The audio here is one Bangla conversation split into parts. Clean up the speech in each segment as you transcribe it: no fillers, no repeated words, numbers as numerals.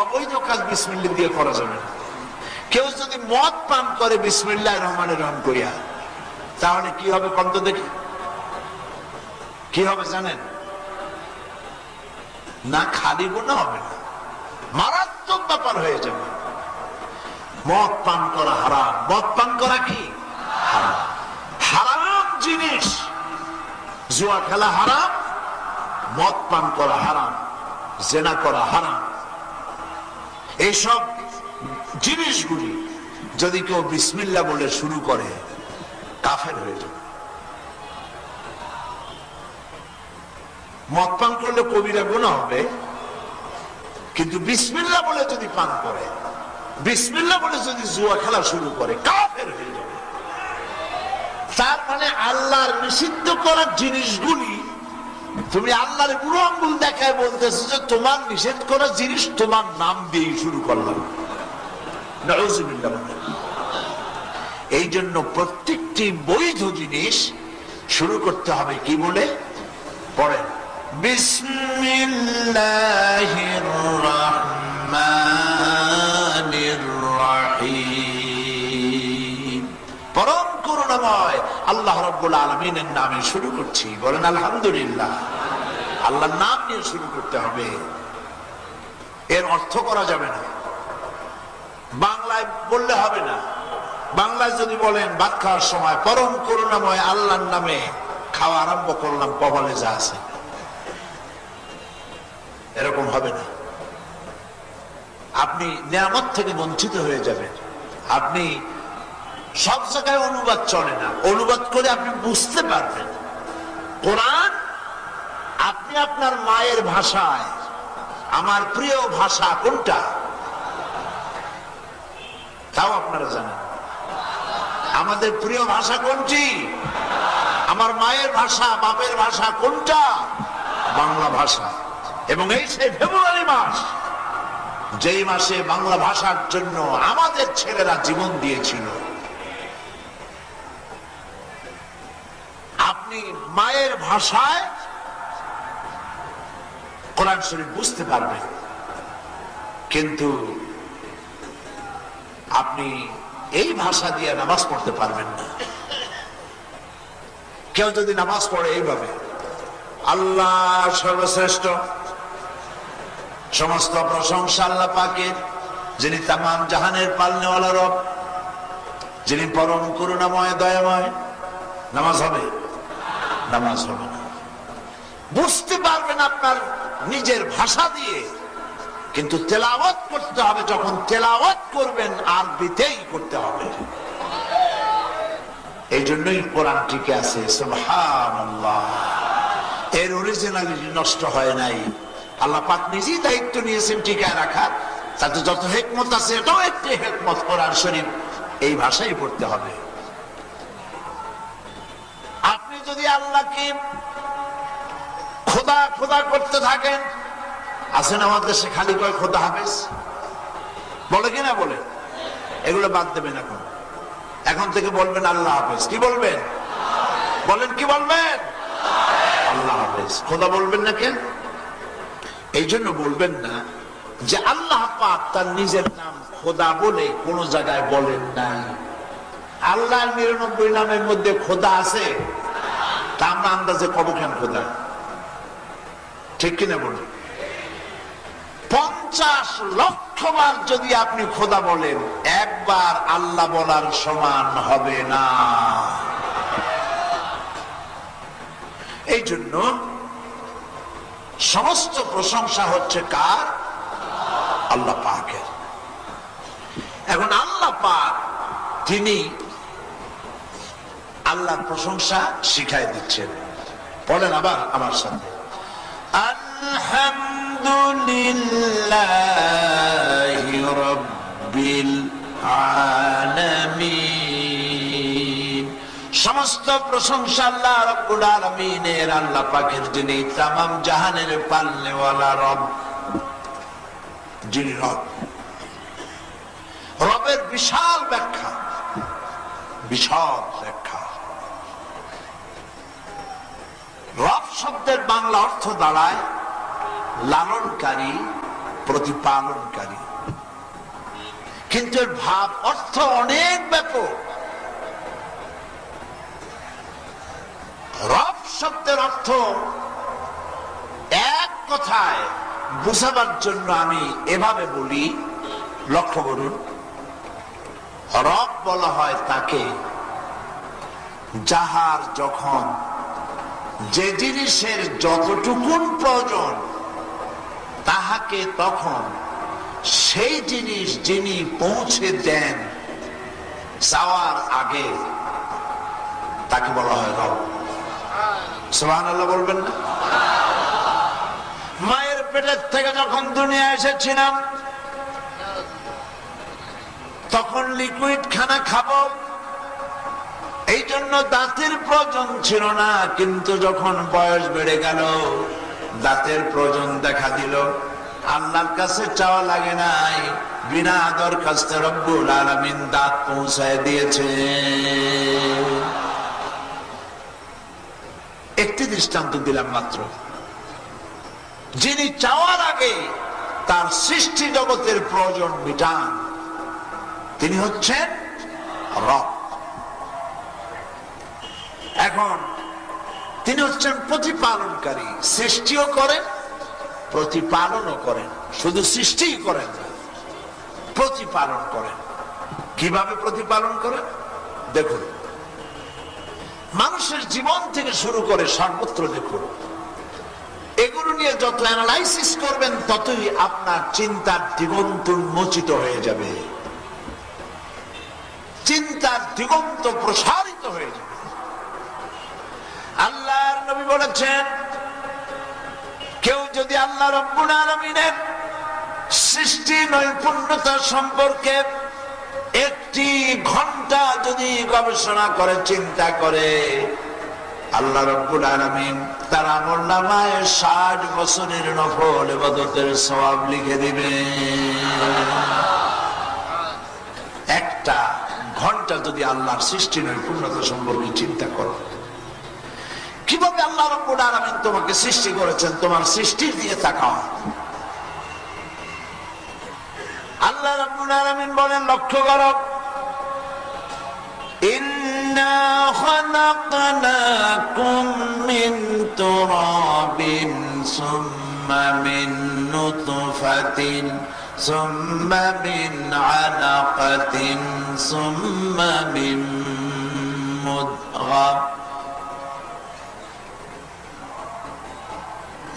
অবৈধ কাজ বিসমিল্লাহ দিয়ে করা যাবে না। কেউ যদি মদ পান করে বিসমিল্লাহির রহমানির রহিম কইয়া, তাহলে কি হবে কন্ত দেখি? কি হবে জানেন? না খালি গুনাহ হবে না, মারাত্মক ব্যাপার হয়ে যাবে। মদ পান করা হারাম। মদ পান করা কি হারাম? হারাম জিনিস। জুয়া খেলা হারাম, মদ পান করা হারাম, জেনা করা হারাম। এইসব জিনিসগুলি যদি কেউ বিসমিল্লাহ বলে শুরু করে, কাফের হয়ে যাবে। মদ পান করলে কবিরা গুনাহ হবে, কিন্তু বিসমিল্লাহ বলে যদি পান করে, বিসমিল্লাহ বলে যদি জুয়া খেলা শুরু করে, কাফের হয়ে যাবে। তার মানে আল্লাহর নিষিদ্ধ করা জিনিসগুলি তুমি আল্লাহর বুড়ো আঙ্গুল দেখায় বলতেছো যে তোমার নিষেধ করা জিনিস তোমার নাম দিয়ে শুরু করলাম। নাউযুবিল্লাহ। এই জন্য প্রত্যেকটি বৈধ জিনিস শুরু করতে হবে কি বলে? পড়েন, বিসমিল্লাহির রহমানির রহিম। পরম করুণাময় আল্লাহ রাব্বুল আলামিনের নামে শুরু করছি। বলেন আলহামদুলিল্লাহ। আল্লাহর নাম নিয়ে শুরু করতে হবে। এর অর্থ করা যাবে না, বাংলায় বললে হবে না। বাংলায় যদি বলেন ভাত খাওয়ার সময় পরম করুণাময় আল্লাহর নামে খাওয়া আরম্ভ করলাম, কপালে যা আছে, এরকম হবে না। আপনি নিয়ামত থেকে বঞ্চিত হয়ে যাবেন। আপনি সব জায়গায় অনুবাদ চলে না, অনুবাদ করে আপনি বুঝতে পারবেন। কোরআন আপনি আপনার মায়ের ভাষায়, আমার প্রিয় ভাষা কোনটা তাও আপনারা জানেন। আমাদের প্রিয় ভাষা কোনটি? আমার মায়ের ভাষা, বাপের ভাষা কোনটা? বাংলা ভাষা। এবং এই সেই ফেব্রুয়ারি মাস, যেই মাসে বাংলা ভাষার জন্য আমাদের ছেলেরা জীবন দিয়েছিল। আপনি মায়ের ভাষায় কোরআন শরীফ বুঝতে পারবেন, কিন্তু আপনি এই ভাষা দিয়ে নামাজ পড়তে পারবেন না। কেউ যদি নামাজ পড়ে এইভাবে, আল্লাহ সর্বশ্রেষ্ঠ, সমস্ত প্রশংসা আল্লাহ পাকের, যিনি তামাম জাহানের পালনেওয়ালা রব, যিনি পরম করুণাময় দয়াময়, নামাজ হবে? নামাজ হবে না। বুঝতে পারবেন আপনার নিজের ভাষা দিয়ে, কিন্তু তেলাওয়াত করতে হবে। যখন তেলাওয়াত করবেন আরবিতেই করতে হবে। এই জন্যই কোরআন টিকে আছে। সুবহানাল্লাহ। এর অরিজিনালিটি নষ্ট হয় নাই। আল্লাহ পাক নিজেই দায়িত্ব নিয়েছেন টিকায় রাখার। তাতে যত হিকমত আছে, এটাও একটি হিকমত। কোরআন শরীফ এই ভাষায় পড়তে হবে। আপনি যদি আল্লাহকে খোদা খোদা করতে থাকেন, আছেন আমাদের দেশে খালি কয় খোদা হাফেজ, বলে কিনা? বলে। এগুলো বাদ দেবেন। এখন থেকে বলবেন আল্লাহ হাফেজ। কি বলবেন? বলেন, কি বলবেন? আল্লাহ হাফেজ। খোদা বলবেন না কেন? এই জন্য বলবেন না যে আল্লাহ পাক তার নিজের নাম খোদা বলে কোন জায়গায় বলেন নাই। আল্লাহর 99 নামের মধ্যে খোদা আছে, তা আমরা আন্দাজে কব কেন খোদা? ঠিক কিনা বলুন? 50 লক্ষ বার যদি আপনি খোদা বলেন, একবার আল্লাহ বলার সমান হবে না। এই জন্য সমস্ত প্রশংসা হচ্ছে কার? আল্লাহ পাকের। এখন আল্লাহ পাক তিনি আল্লাহর প্রশংসা শিখায় দিচ্ছেন। বলেন আবার আমার সাথে, আলহামদুলিল্লাহি রাব্বিল আলামিন। সমস্ত প্রশংসা আল্লাহ রাব্বুল আলামিনের, আল্লাহ পাকের, যিনি তামাম জাহানের পালনেওয়ালা রব, যিনি রব। রবের বিশাল ব্যাখ্যা, বিশাল ব্যাখ্যা। রব শব্দের বাংলা অর্থ দাঁড়ায় লালনকারী, প্রতিপালনকারী। কিন্তু এর ভাব অর্থ অনেক ব্যাপক। রব শব্দের অর্থ এক কথায় বুঝাবার জন্য আমি এভাবে বলি, লক্ষ্য করুন, রব বলা হয় তাকে যাহার যখন যে জিনিসের যতটুকুন প্রয়োজন তাহাকে তখন সেই জিনিস যিনি পৌঁছে দেন চাওয়ার আগে, তাকে বলা হয় রব। সুবহানাল্লাহ বলবেন না? মায়ের পেটের থেকে যখন দুনিয়া এসেছিলাম তখন লিকুইড খানা খাবো, এই জন্য দাঁতের প্রয়োজন ছিল না। কিন্তু যখন বয়স বেড়ে গেল, দাঁতের প্রয়োজন দেখা দিল। আল্লাহর কাছে চাওয়া লাগে নাই, বিনা দরখাস্তে রব্বুল আলামিন দাঁত পৌঁছায় দিয়েছে। একটি দৃষ্টান্ত দিলাম মাত্র। যিনি চাওয়ার আগে তার সৃষ্টি জগতের প্রয়োজন মিটান, তিনি হচ্ছেন রব। এখন তিনি হচ্ছেন প্রতিপালনকারী, সৃষ্টিও করেন প্রতিপালনও করেন। শুধু সৃষ্টিই করেন না, প্রতিপালন করেন। কিভাবে প্রতিপালন করেন দেখুন। মানুষের জীবন থেকে শুরু করে সর্বত্র দেখুন, এগুলো নিয়ে যত অ্যানালাইসিস করবেন ততই আপনার চিন্তার দিগন্ত উন্মোচিত হয়ে যাবে, চিন্তার দিগন্ত প্রসারিত হয়ে যাবে। আল্লাহর নবী বলেছেন, কেউ যদি আল্লাহ রাব্বুল আলামিনের সৃষ্টি নৈপুণ্যতা সম্পর্কে একটি ঘন্টা যদি গবেষণা করে, চিন্তা করে, আল্লাহ রাব্বুল আলামিন তার আমলনামায় 60 বছরের নফল ইবাদতের সওয়াব লিখে দিবে। একটা ঘন্টা যদি আল্লাহর সৃষ্টি নৈপুণ্যতা সম্পর্কে চিন্তা করো, কিভাবে আল্লাহ রাব্বুল আলামিন তোমাকে সৃষ্টি করেছেন, তোমার সৃষ্টির দিয়ে তাকাও। আল্লাহ রাব্বুল আলামিন বলেন, লক্ষ্য করো, ইন্না খালাকনাকুম মিন তুরাবিন সুম্মা মিন নুতফাতিন সুম্মা মিন আলাকাতিন সুম্মা মিন মুদগা।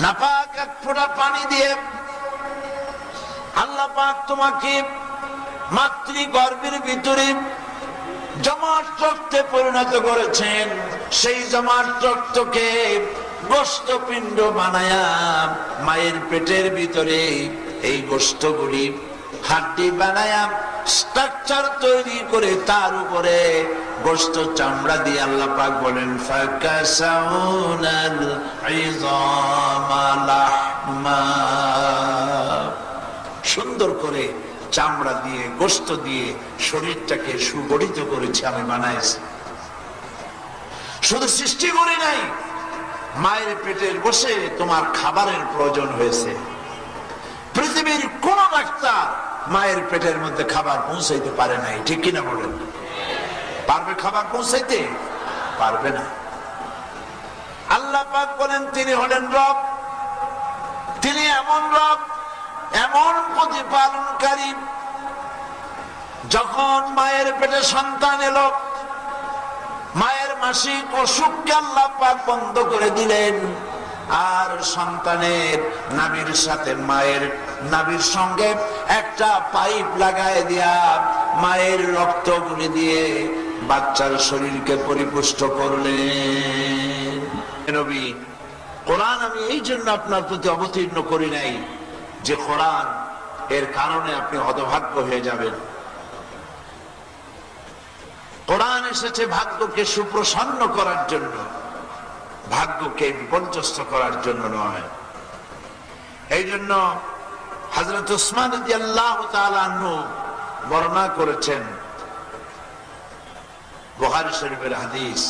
নাপাক এক ফোঁটা পানি দিয়ে আল্লাহ পাক তোমাকে মাতৃগর্ভের ভিতরে জমাট রক্তে পরিণত করেছেন। সেই জমাট রক্তকে গোশতপিণ্ড বানায়া মায়ের পেটের ভিতরে এই গোশতগুলি হাড্ডি বানায়া স্ট্রাকচার তৈরি করে তার উপরে গোশত চামড়া দিয়ে আল্লাহ পাক বলেন, ফাকাসাউনাল ইযামা লাহমা। সুন্দর করে চামড়া দিয়ে গোশত দিয়ে শরীরটাকে সুগঠিত করেছি, আমি বানাইছি। শুধু সৃষ্টি করি নাই, মায়ের পেটের বসে তোমার খাবারের প্রয়োজন হয়েছে। পৃথিবীর কোন ডাক্তার মায়ের পেটের মধ্যে খাবার পৌঁছাইতে পারে নাই, ঠিক কিনা বলেন? পারবে খাবার পৌঁছাইতে? পারবে না। আল্লাহ পাক বলেন, তিনি হলেন রব। তিনি এমন রব, এমন প্রতিপালনকারী, যখন মায়ের পেটে সন্তান এলো, মায়ের মাসিক অসুখকে আল্লাহ পাক বন্ধ করে দিলেন। আর সন্তানের নাভির সাথে মায়ের নাভির সঙ্গে একটা পাইপ লাগায় দিয়া মায়ের রক্তগুলি দিয়ে বাচ্চার শরীরকে পরিপুষ্ট করলেন। নবী, কোরআন আমি এই জন্য আপনার প্রতি অবতীর্ণ করি নাই যে কোরআন এর কারণে আপনি হতভাগ্য হয়ে যাবেন। কোরআন এসেছে ভাগ্যকে সুপ্রসন্ন করার জন্য, ভাগ্যকে বিপর্যস্ত করার জন্য নয়। এই জন্য হযরত উসমান রাদিয়াল্লাহু তাআলা আনহু বর্ণনা করেছেন, বুখারী শরীফের হাদিস,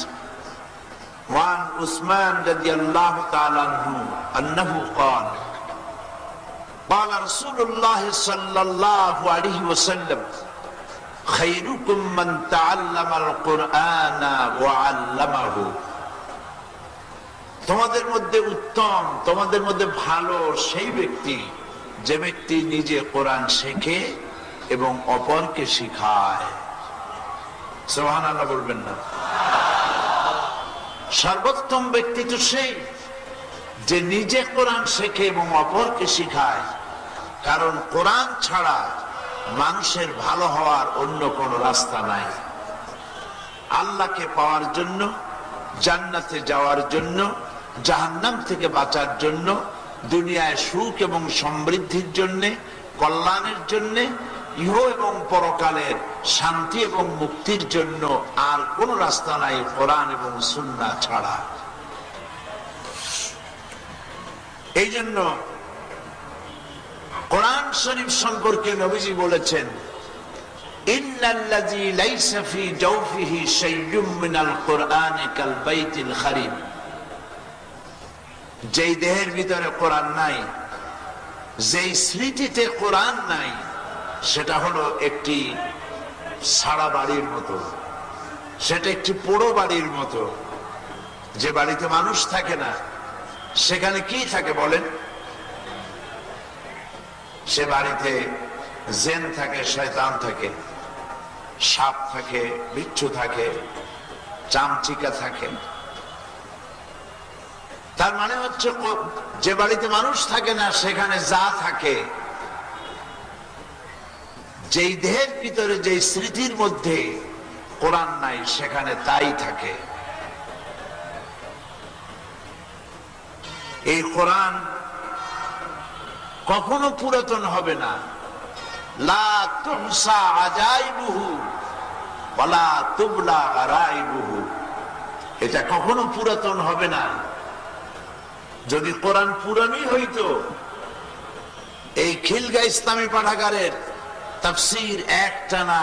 ওয়ান উসমান রাদিয়াল্লাহু তাআলা আনহু আন্নাহু ক্বাল قال رسول الله صلى الله عليه وسلم خيركم من تعلم القرآن وعلمه তোমাদের মধ্যে উত্তম, তোমাদের মধ্যে ভালো সেই ব্যক্তি যে ব্যক্তি নিজে কোরআন শেখে এবং অপরকে শিখায়। সুবহানাল্লাহ বলবেন না? সর্বোত্তম ব্যক্তি তো সেই যে নিজে কোরআন শেখে এবং অপরকে শিখায়, কারণ কোরআন ছাড়া মানুষের ভালো হওয়ার অন্য কোনো রাস্তা নাই। আল্লাহকে পাওয়ার জন্য, জান্নাতে যাওয়ার জন্য, জাহান্নাম থেকে বাঁচার জন্য, দুনিয়ায় সুখ এবং সমৃদ্ধির জন্য, কল্যাণের জন্য, ইহ এবং পরকালের শান্তি এবং মুক্তির জন্য আর কোন রাস্তা নাই কোরআন এবং সুন্নাহ ছাড়া। এই জন্য কোরআন শরীফ সম্পর্কে নবীজি বলেছেন, ইন্নাল্লাযী লাইসা ফী জাওফিহি শাইউম মিনাল কুরআনি কাল বাইতিল খারিব, যেই দেহের ভিতরে কোরআন নাই, যেই স্মৃতিতে কোরআন নাই, সেটা হলো একটি সারা বাড়ির মতো, সেটা একটি পোড়ো বাড়ির মতো। যে বাড়িতে মানুষ থাকে না সেখানে কি থাকে বলেন? সে বাড়িতে জিন থাকে, শয়তান থাকে, সাপ থাকে, বিচ্ছু থাকে, চামচিকা থাকে। তার মানে হচ্ছে যে বাড়িতে মানুষ থাকে না সেখানে যা থাকে, যেই দেহের ভিতরে যে স্মৃতির মধ্যে কোরআন নাই সেখানে তাই থাকে। এই কোরআন কখনো পুরাতন হবে না। লা তুহসা আজাইবুহু ওয়ালা তুবলা গারাইবুহু, এটা কখনো পুরাতন হবে না। যদি কোরআন পুরানি হইতো, এই খিলগা ইসলামী পাঠাগারের তাফসীর একটানা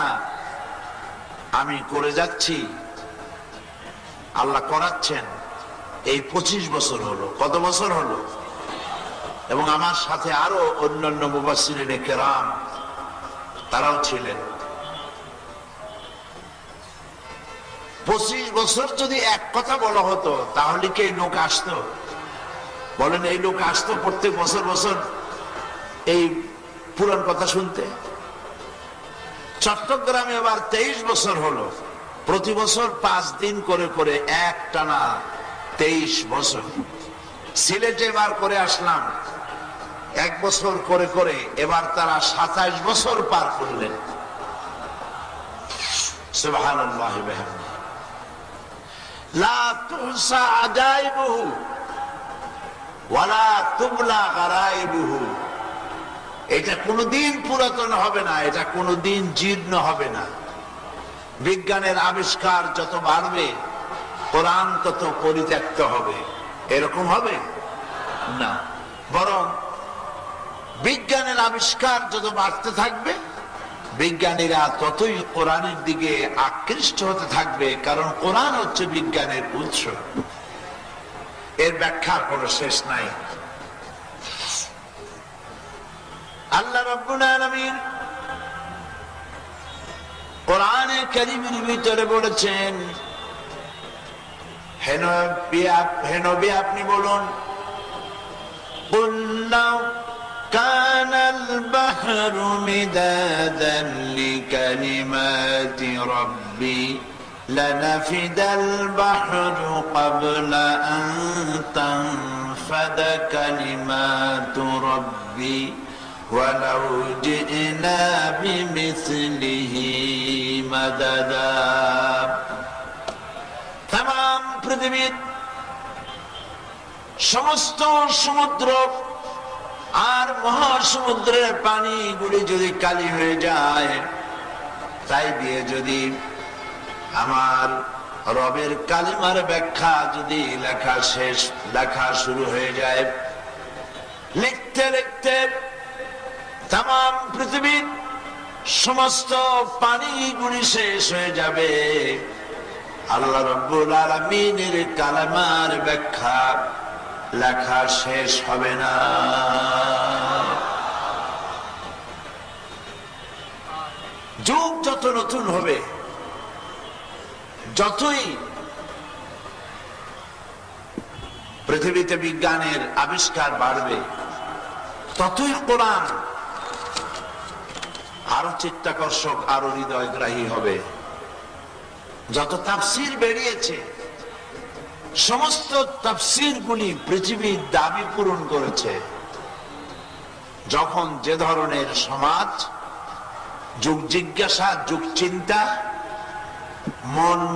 আমি করে যাচ্ছি, আল্লাহ করাচ্ছেন, এই 25 বছর হলো। কত বছর হলো? এবং আমার সাথে আরো অন্যান্য মুফাসসিরিন কেরাম তারাও ছিলেন। 25 বছর যদি এক কথা বলা হতো তাহলে কি এই লোক আসতো? বলেন, এই লোক আসতো প্রত্যেক বছর বছর এই পুরান কথা শুনতে? চট্টগ্রামে আবার 23 বছর হলো, প্রতি বছর 5 দিন করে করে একটানা 23 বছর। সিলেটে এবার করে আসলাম 1 বছর করে করে, এবার তারা 27 বছর পার করলেন। সুবহানাল্লাহ ওয়া বিহামদিহি। লা তুহসা আজাইবুহু ওয়ালা তুবলা গারাইবুহু, এটা কোনদিন পুরাতন হবে না, এটা কোনদিন জীর্ণ হবে না। বিজ্ঞানের আবিষ্কার যত বাড়বে কোরআন তত পরিত্যক্ত হবে, এরকম হবে না। বরং বিজ্ঞানের আবিষ্কার যত বাড়তে থাকবে বিজ্ঞানীরা ততই কোরআনের দিকে আকৃষ্ট হতে থাকবে, কারণ কোরআন হচ্ছে বিজ্ঞানের উৎস। এর ব্যাখ্যার কোনো শেষ নাই। আল্লাহ রাব্বুল আলামিন কোরআনে কারীমের ভিতরে বলেছেন, হে নবী আপনি বলুন, কুল লাউ কানাল বাহরু মিদাদান লিকালিমাতি রাব্বি লানাফিদাল বাহরু ক্বাবলা আন তানফাদা কালিমাতু রাব্বি ওয়ালাউ জি'না বিমিসলিহি মাদাদা। তাম পৃথিবীর সমস্ত সমুদ্র আর মহাসমুদ্রের পানিগুলি যদি কালি হয়ে যায়, তাই দিয়ে যদি আমার রবের কালিমার ব্যাখ্যা যদি লেখা শুরু হয়ে যায়, লিখতে লিখতে তাম পৃথিবীর সমস্ত পানিগুলি শেষ হয়ে যাবে, আল্লাহ রাব্বুল আলামিনের কালামার ব্যাখ্যা লেখা শেষ হবে না। যুগ যত নতুন হবে, যতই পৃথিবীতে বিজ্ঞানের আবিষ্কার বাড়বে, ততই কোরআন আরো চিত্তাকর্ষক, আরো হৃদয়গ্রাহী হবে। যত তাফসীর বেরিয়েছে, সমস্ত তাফসীরগুলি পৃথিবীর দাবি পূরণ করেছে। যখন যে ধরনের সমাজ, যুগ জিজ্ঞাসা, যুগ চিন্তা,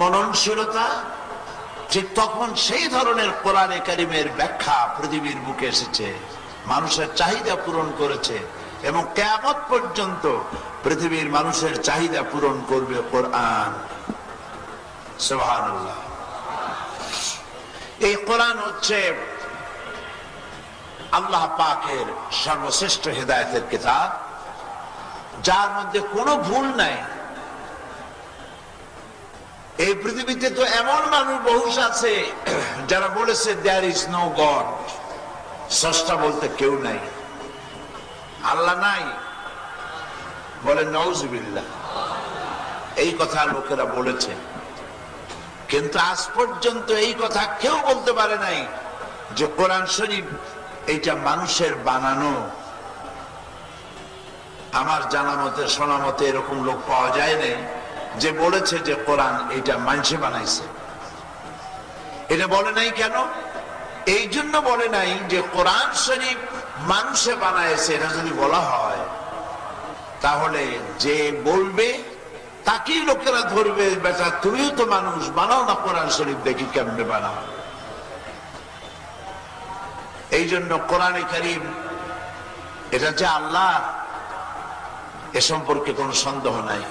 মননশীলতা, ঠিক তখন সেই ধরনের কোরআনে কারিমের ব্যাখ্যা পৃথিবীর বুকে এসেছে, মানুষের চাহিদা পূরণ করেছে, এবং কিয়ামত পর্যন্ত পৃথিবীর মানুষের চাহিদা পূরণ করবে কোরআন। সুবহানাল্লাহ। এই কোরআন হচ্ছে আল্লাহ পাকের সর্বশ্রেষ্ঠ হেদায়েতের কিতাব, যার মধ্যে কোনো ভুল নাই। এই পৃথিবীতে তো এমন মানুষ বহু আছে যারা বলেছে দেয়ার ইজ নো গড, স্রষ্টা বলতে কেউ নাই, আল্লাহ নাই, বলে নাউজুবিল্লাহ। এই কথা লোকেরা বলেছে, কিন্তু আজ পর্যন্ত এই কথা কেউ বলতে পারে নাই যে কোরআন শরীফ এইটা মানুষের বানানো। আমার জানা মতে, শোনা মতে এরকম লোক পাওয়া যায় নাই যে বলেছে যে কোরআন এইটা মানুষে বানাইছে। এটা বলে নাই কেন? এই জন্য বলে নাই যে কোরআন শরীফ মানুষে বানাইছে। এটা যদি বলা হয় তাহলে যে বলবে তাকেই লোকেরা ধরবে, বেটা তুমিও তো মানুষ, বানাও না কোরআন শরীফ, দেখি কেমনে বানাও। এই জন্য কোরআনে কারীম এটা যে আল্লাহ, এ সম্পর্কে কোনো সন্দেহ নাই।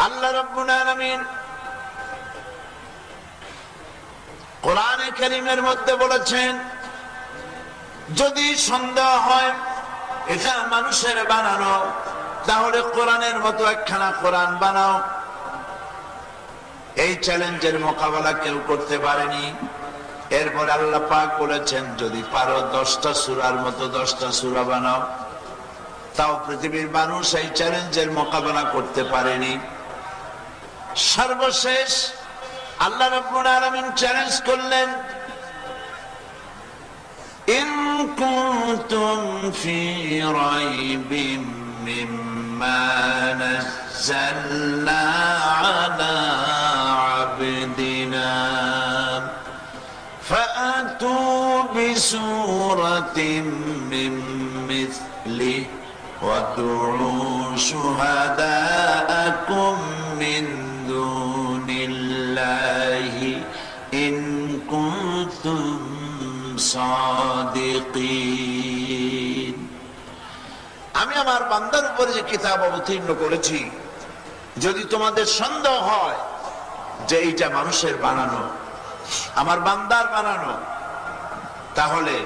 আল্লাহ রাব্বুল আলামিন কোরআনে কারীমের মধ্যে বলেছেন, যদি সন্দেহ হয় এটা মানুষের বানানো, তাহলে কোরআনের মতো একখানা কোরআন বানাও। এই চ্যালেঞ্জের মোকাবেলা কেউ করতে পারেনি। এরপর আল্লাহ পাক বলেছেন, যদি পারো 10টা সূরার মতো 10টা সূরা বানাও। তাও পৃথিবীর মানুষ এই চ্যালেঞ্জের মোকাবেলা করতে পারেনি। সর্বশেষ আল্লাহ রাব্বুল আলামিন চ্যালেঞ্জ করলেন, ইন কুনতুম ফি রাইবিন মিম্মা নাযালনা আলা আবদিনা ফাআতু বিসূরাতিন মিন মিসলিহি ওয়াদউ শুহাদাআকুম মিন দুনিল্লাহি ইন কুনতুম সাদিকিন। আমি আমার বান্দার উপরে যে কিতাব অবতীর্ণ করেছি, যদি তোমাদের সন্দেহ হয় যে এইটা মানুষের বানানো, আমার বান্দার বানানো, তাহলে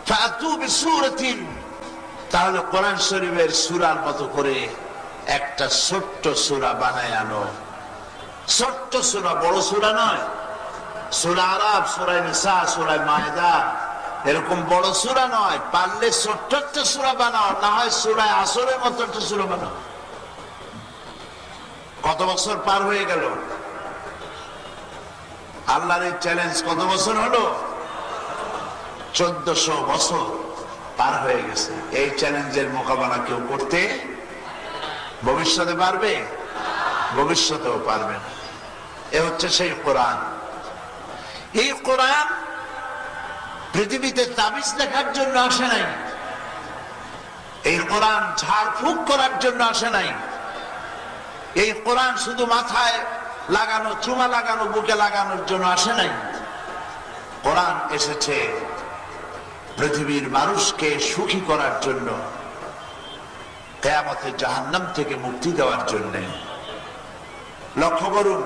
ফাতু বিসূরাতিন, তাহলে কোরআন শরীফের সূরার মতো করে একটা ছোট্ট সূরা বানায় আনো। ছোট্ট সূরা, বড় সূরা নয়। সূরা আরাফ, সূরা নিসা, সূরা মায়েদা, এরকম বড় সূরা নয়। পারলে ছোট্ট একটা সূরা বানাও, না হয় সূরা আসরের মতো একটা সূরা বানাও। কত বছর পার হয়ে গেল? আল্লাহর এই চ্যালেঞ্জ কত বছর হলো? 1400 বছর পার হয়ে গেছে। এই চ্যালেঞ্জের মোকাবেলা কেউ করতে ভবিষ্যতে পারবে? ভবিষ্যতেও পারবে না। এ হচ্ছে সেই কোরআন। এই কোরআন পৃথিবীতে তাবিজ লেখার জন্য আসে নাই। এই কোরআন ঝাড়ফুঁক করার জন্য আসে নাই। এই কোরআন শুধু মাথায় লাগানো, চুমা লাগানো, বুকে লাগানোর জন্য আসে নাই। কোরআন এসেছে পৃথিবীর মানুষকে সুখী করার জন্য, কিয়ামতে জাহান্নাম থেকে মুক্তি দেওয়ার জন্য। লক্ষ্য করুন,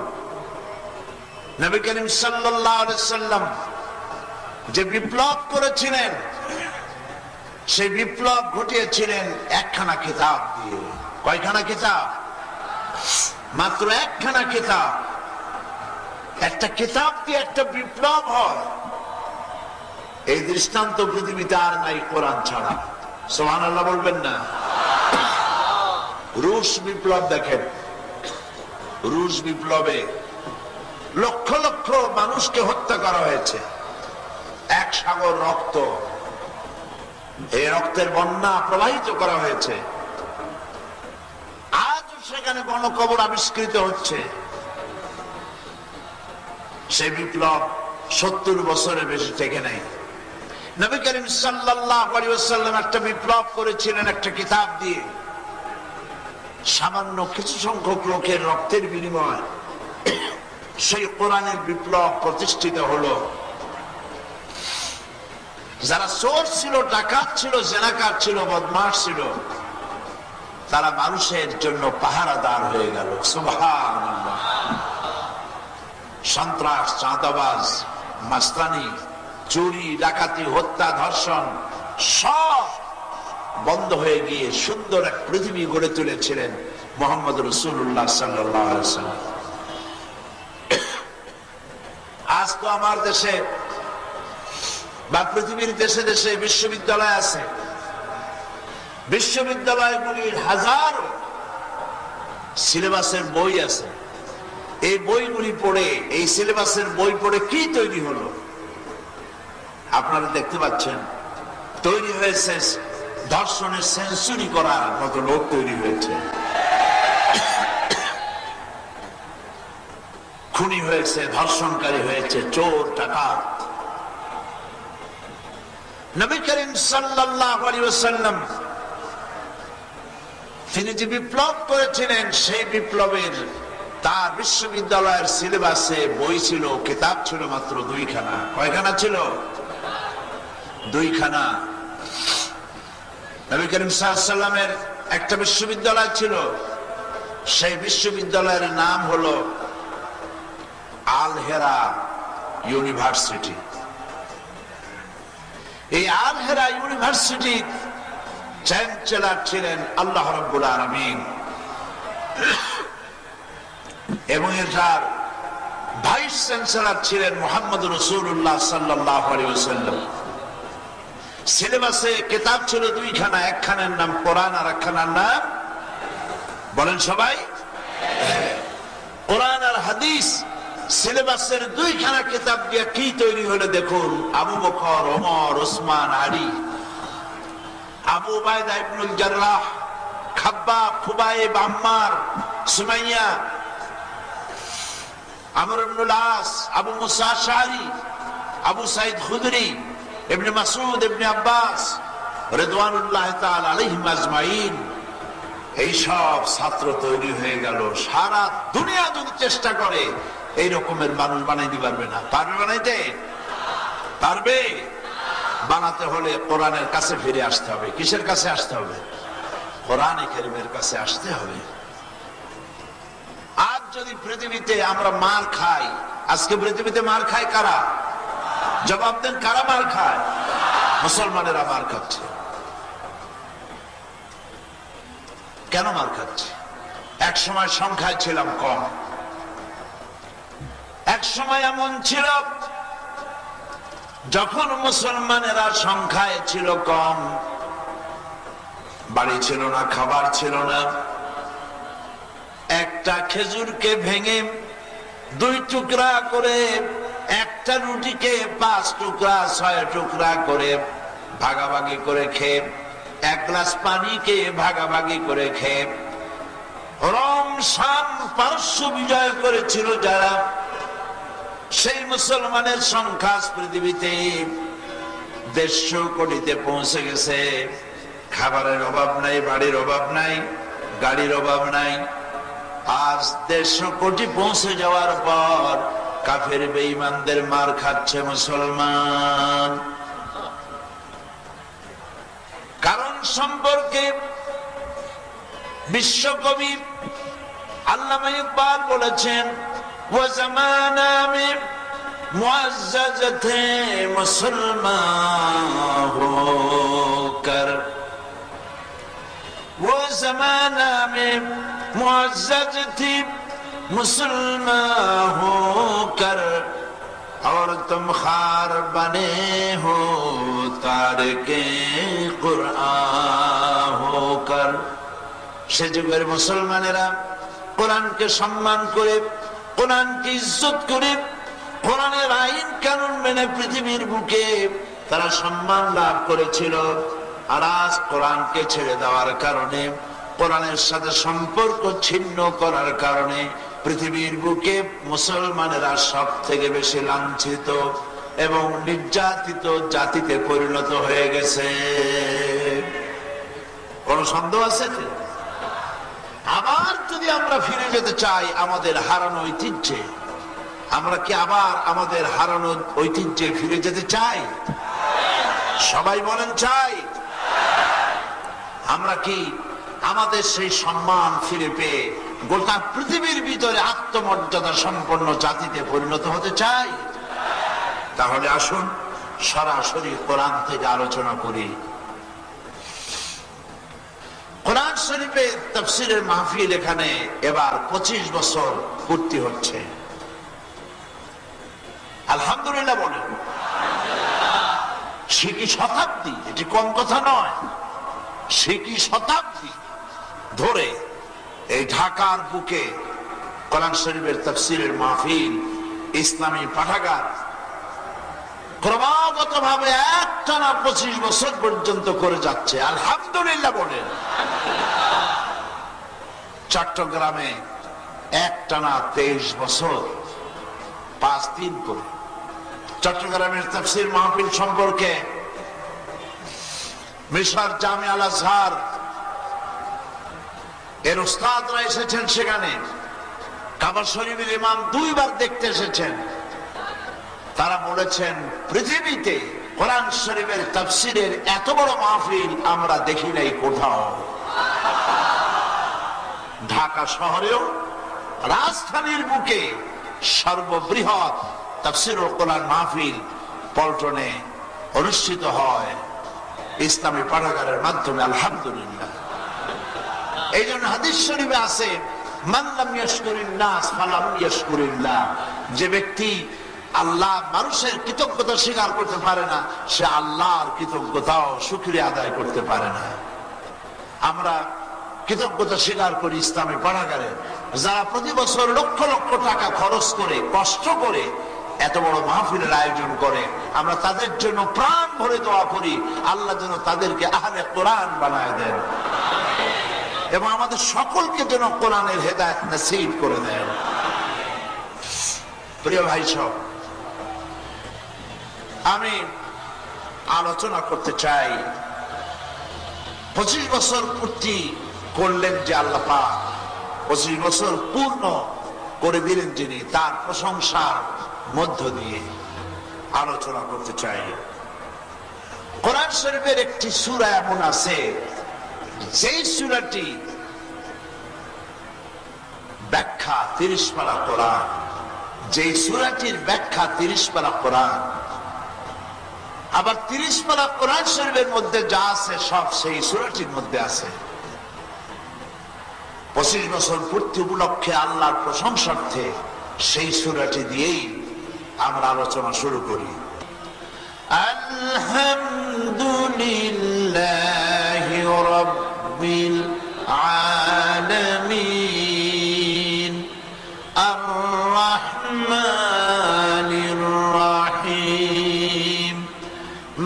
নবী করিম সাল্লাল্লাহু আলাইহি সাল্লাম যে বিপ্লব করেছিলেন, সেই বিপ্লব ঘটিয়েছিলেন একখানা কিতাব দিয়ে। কয়খানা কিতাব? মাত্র একখানা কিতাব। একটা কিতাব দিয়ে একটা বিপ্লব হয়, এই দৃষ্টান্ত পৃথিবীতে আর নাই কোরআন ছাড়া। সুবহানাল্লাহ বলবেন না? রুশ বিপ্লব দেখেন, রুশ বিপ্লবে লক্ষ লক্ষ মানুষকে হত্যা করা হয়েছে, এক সাগর রক্ত, এই রক্তের বন্যা প্রবাহিত করা হয়েছে। আজ সেখানে গণকবর আবিষ্কৃত হচ্ছে। সেই বিপ্লব 70 বছরের বেশি টেকে নাই। নবী করিম সাল্লাল্লাহু আলাইহি ওয়াসাল্লাম একটা বিপ্লব করেছিলেন একটা কিতাব দিয়ে। সামান্য কিছু সংখ্যক লোকের রক্তের বিনিময় সেই কোরআনের বিপ্লব প্রতিষ্ঠিত হলো। যারা চোর ছিল, ডাকাত ছিল, জেনাকার ছিল, বদমাশ ছিল, তারা মানুষের জন্য পাহারাদার হয়ে গেল। সুবহানাল্লাহ। সন্ত্রাস, চাঁদাবাজ, মাস্তানি, চুরি, ডাকাতি, হত্যা, ধর্ষণ সব বন্ধ হয়ে গিয়ে সুন্দর এক পৃথিবী গড়ে তুলেছিলেন মুহাম্মদ রাসূলুল্লাহ সাল্লাল্লাহু আলাইহি ওয়াসাল্লাম। আজ তো আমার দেশে বা পৃথিবীর দেশে দেশে বিশ্ববিদ্যালয় আছে। বিশ্ববিদ্যালয়গুলির হাজারো সিলেবাসের বই আছে। এই বইগুলি পড়ে, এই সিলেবাসের বই পড়ে কি তৈরি হলো আপনারা দেখতে পাচ্ছেন। তৈরি হয়েছে ধর্ষণের সেঞ্চুরি করার মতো লোক তৈরি হয়েছে, খুনি হয়েছে, ধর্ষণকারী হয়েছে, চোর, ডাকাত। নবী করিম সাল্লাল্লাহু আলাইহি ওয়াসাল্লাম তিনি যে বিপ্লব করেছিলেন, সেই বিপ্লবের তার বিশ্ববিদ্যালয়ের সিলেবাসে বই ছিল, কিতাব ছিল মাত্র 2খানা। কয়খানা ছিল? 2খানা। নবী করিম সাল্লাল্লাহু আলাইহি ওয়াসাল্লামের একটা বিশ্ববিদ্যালয় ছিল, সেই বিশ্ববিদ্যালয়ের নাম হলো আল হেরা ইউনিভার্সিটি। এই আল হেরা ইউনিভার্সিটি চ্যান্সেলর ছিলেন আল্লাহ রাব্বুল আলামিন, এবং এটার ভাইস চ্যান্সেলর ছিলেন মুহাম্মদ রাসূলুল্লাহ সাল্লাল্লাহু আলাইহি ওয়াসাল্লাম। সিলেবাসে কিতাব ছিল 2খানা, একখানার নাম কোরআন আর একখানার নাম, বলেন সবাই, কোরআন আর হাদিস। সিলেবাসের 2খানা কিতাব দিয়ে কি তৈরি হলো দেখুন। আবু বকর, ওমর, ওসমান, আলী, আবু উবাইদা ইবনুল জাররাহ, খাব্বাব, খুবাইব, আম্মার, সুমাইয়া, আমর ইবনুল আস, আবু মুসা আশআরী, আবু সাঈদ খুদরি, ইবনে মাসউদ, ইবনে আব্বাস রিদওয়ানুল্লাহি তাআলা আলাইহিম আজমাইন। এই সব ছাত্র তৈরি হয়ে গেল। সারা দুনিয়া যদি চেষ্টা করে এই রকমের মানুষ বানাইতে পারবে না। পারবে বানাইতে? পারবে? বানাতে হলে কোরআনের কাছে ফিরে আসতে হবে। কিসের কাছে আসতে হবে? কোরআনে কারীমের কাছে আসতে হবে। আজ যদি পৃথিবীতে আমরা মার খাই, আজকে পৃথিবীতে মার খায় কারা? জবাব দেন, কারা মার খায়? মুসলমানেরা মার খাচ্ছে। কেন মার খাচ্ছে? এক সময় সংখ্যায় ছিলাম কম। এক সময় এমন ছিল যখন মুসলমানেরা সংখ্যায় ছিল কম, বাড়ি ছিল না, খাবার ছিল না, একটা খেজুরকে ভেঙে 2 টুকরা করে, একটা রুটিকে 5 টুকরা 6 টুকরা করে ভাগাভাগি করে খেয়ে, 1 গ্লাস পানিকে ভাগাভাগি করে খেয়ে, রোম শাম পারস্য বিজয় করেছিল যারা, সেই মুসলমানের সংখ্যা পৃথিবীতে 150 কোটিতে পৌঁছে গেছে। খাবারের অভাব নাই, বাড়ির অভাব নাই, গাড়ির অভাব নাই। আজ 150 কোটি পৌঁছে যাওয়ার পর কাফের বেঈমানদের মার খাচ্ছে মুসলমান। কারণ সম্পর্কে বিশ্বকবি আল্লামা ইকবাল বলেছেন, वो जमाना में मुअज़्ज़ज़ थे मुसलमान होकर, वो जमाना में मुअज़्ज़ज़ थी मुसलमान होकर, और तुम खार बने हो तारिके कुरान होकर। সে যুগের মুসলমানেরা কোরআনকে সম্মান করে, কোরআনকে ইজ্জত করে, কোরআনের আইন কানুন মেনে পৃথিবীর বুকে তারা সম্মান লাভ করেছিল। আর আজ কোরআনকে ছেড়ে দেওয়ার কারণে, কোরআনের সাথে সম্পর্ক ছিন্ন করার কারণে পৃথিবীর বুকে মুসলমানেরা সব থেকে বেশি লাঞ্ছিত এবং নির্যাতিত জাতিতে পরিণত হয়ে গেছে। কোন সন্দেহ আছে? আবার যদি আমরা ফিরে যেতে চাই আমাদের হারানো ঐতিহ্যে, আমরা কি আবার আমাদের হারানো ঐতিহ্যে ফিরে যেতে চাই? সবাই বলেন চাই। আমরা কি আমাদের সেই সম্মান ফিরে পেয়ে গোটা পৃথিবীর ভিতরে আত্মমর্যাদা সম্পন্ন জাতিতে পরিণত হতে চাই? তাহলে আসুন সরাসরি কোরআন থেকে আলোচনা করি। কোরআন শরীফের তাফসীরের মাহফিল এখানে এবার 25 বছর পূর্তি হচ্ছে। আলহামদুলিল্লাহ বলেন। সে কি শতাব্দী, এটি কম কথা নয়। সে কি শতাব্দী ধরে এই ঢাকার বুকে কোরআন শরীফের তাফসীরের মাহফিল, ইসলামী পাঠাগার ক্রমাগত ভাবে একটানা 25 বছর পর্যন্ত করে যাচ্ছে। আলহামদুলিল্লাহ বলেন। চট্টগ্রামে একটানা 23 বছর 5 দিন করে চট্টগ্রামের তাফসীর মাহফিল সম্পর্কে মিশর জামিয়া আল আজহার এর উস্তাদরা এসেছেন। সেখানে কাবা শরীফের ইমাম 2 বার দেখতে এসেছেন। তারা বলেছেন পৃথিবীতে কোরআন শরীফের তাফসীরের এত বড় মাহফিল আমরা দেখি নাই কোথাও। ঢাকা শহরেও রাজধানীর বুকে সর্ববৃহৎ তাফসীরুল কোরআন মাহফিল পল্টনে অনুষ্ঠিত হয় ইসলামী পাঠাগারের মাধ্যমে। আলহামদুলিল্লাহ। এই জন্য হাদিস শরীফে আছে, মান লাম ইয়াশকুরিন নাস ফালাম ইয়াশকুরিল্লাহ। যে ব্যক্তি আল্লাহ মানুষের কৃতজ্ঞতা স্বীকার করতে পারে না, সে আল্লাহর কৃতজ্ঞতাও শুকরিয়া আদায় করতে পারে না। আমরা কৃতজ্ঞতা স্বীকার করি ইসলামী পাঠাগারে, যারা প্রতি বছর লক্ষ লক্ষ টাকা খরচ করে, কষ্ট করে এত বড় মাহফিলের আয়োজন করে। আমরা তাদের জন্য প্রাণ ভরে দোয়া করি, আল্লাহ যেন তাদেরকে আহলে কোরআন বানায় দেন এবং আমাদের সকলকে যেন কোরআনের হেদায়েত নসিব করে দেন। প্রিয় ভাই সব, আমি আলোচনা করতে চাই 25 বছর পূর্তি করলেন যে আল্লাহ পাক, 25 বছর পূর্ণ করে দিলেন যিনি, তার প্রশংসার মধ্য দিয়ে আলোচনা করতে চাই। কোরআন শরীফের একটি সূরা এমন আছে, যেই সূরাটি ব্যাখ্যা 30 পারা কোরআন, যেই সূরাটির ব্যাখ্যা 30 পারা কোরআন। আবার 30 পারা কোরআন শরীফের মধ্যে যা আছে সব সেই সূরাটির মধ্যে আছে। 25 বছর পূর্তি উপলক্ষে আল্লাহর প্রশংসার্থে সেই সূরাটি দিয়েই আমরা আলোচনা শুরু করি। আলহামদুলিল্লাহি রাব্বিল আলামিন আর রাহমানির রাহিম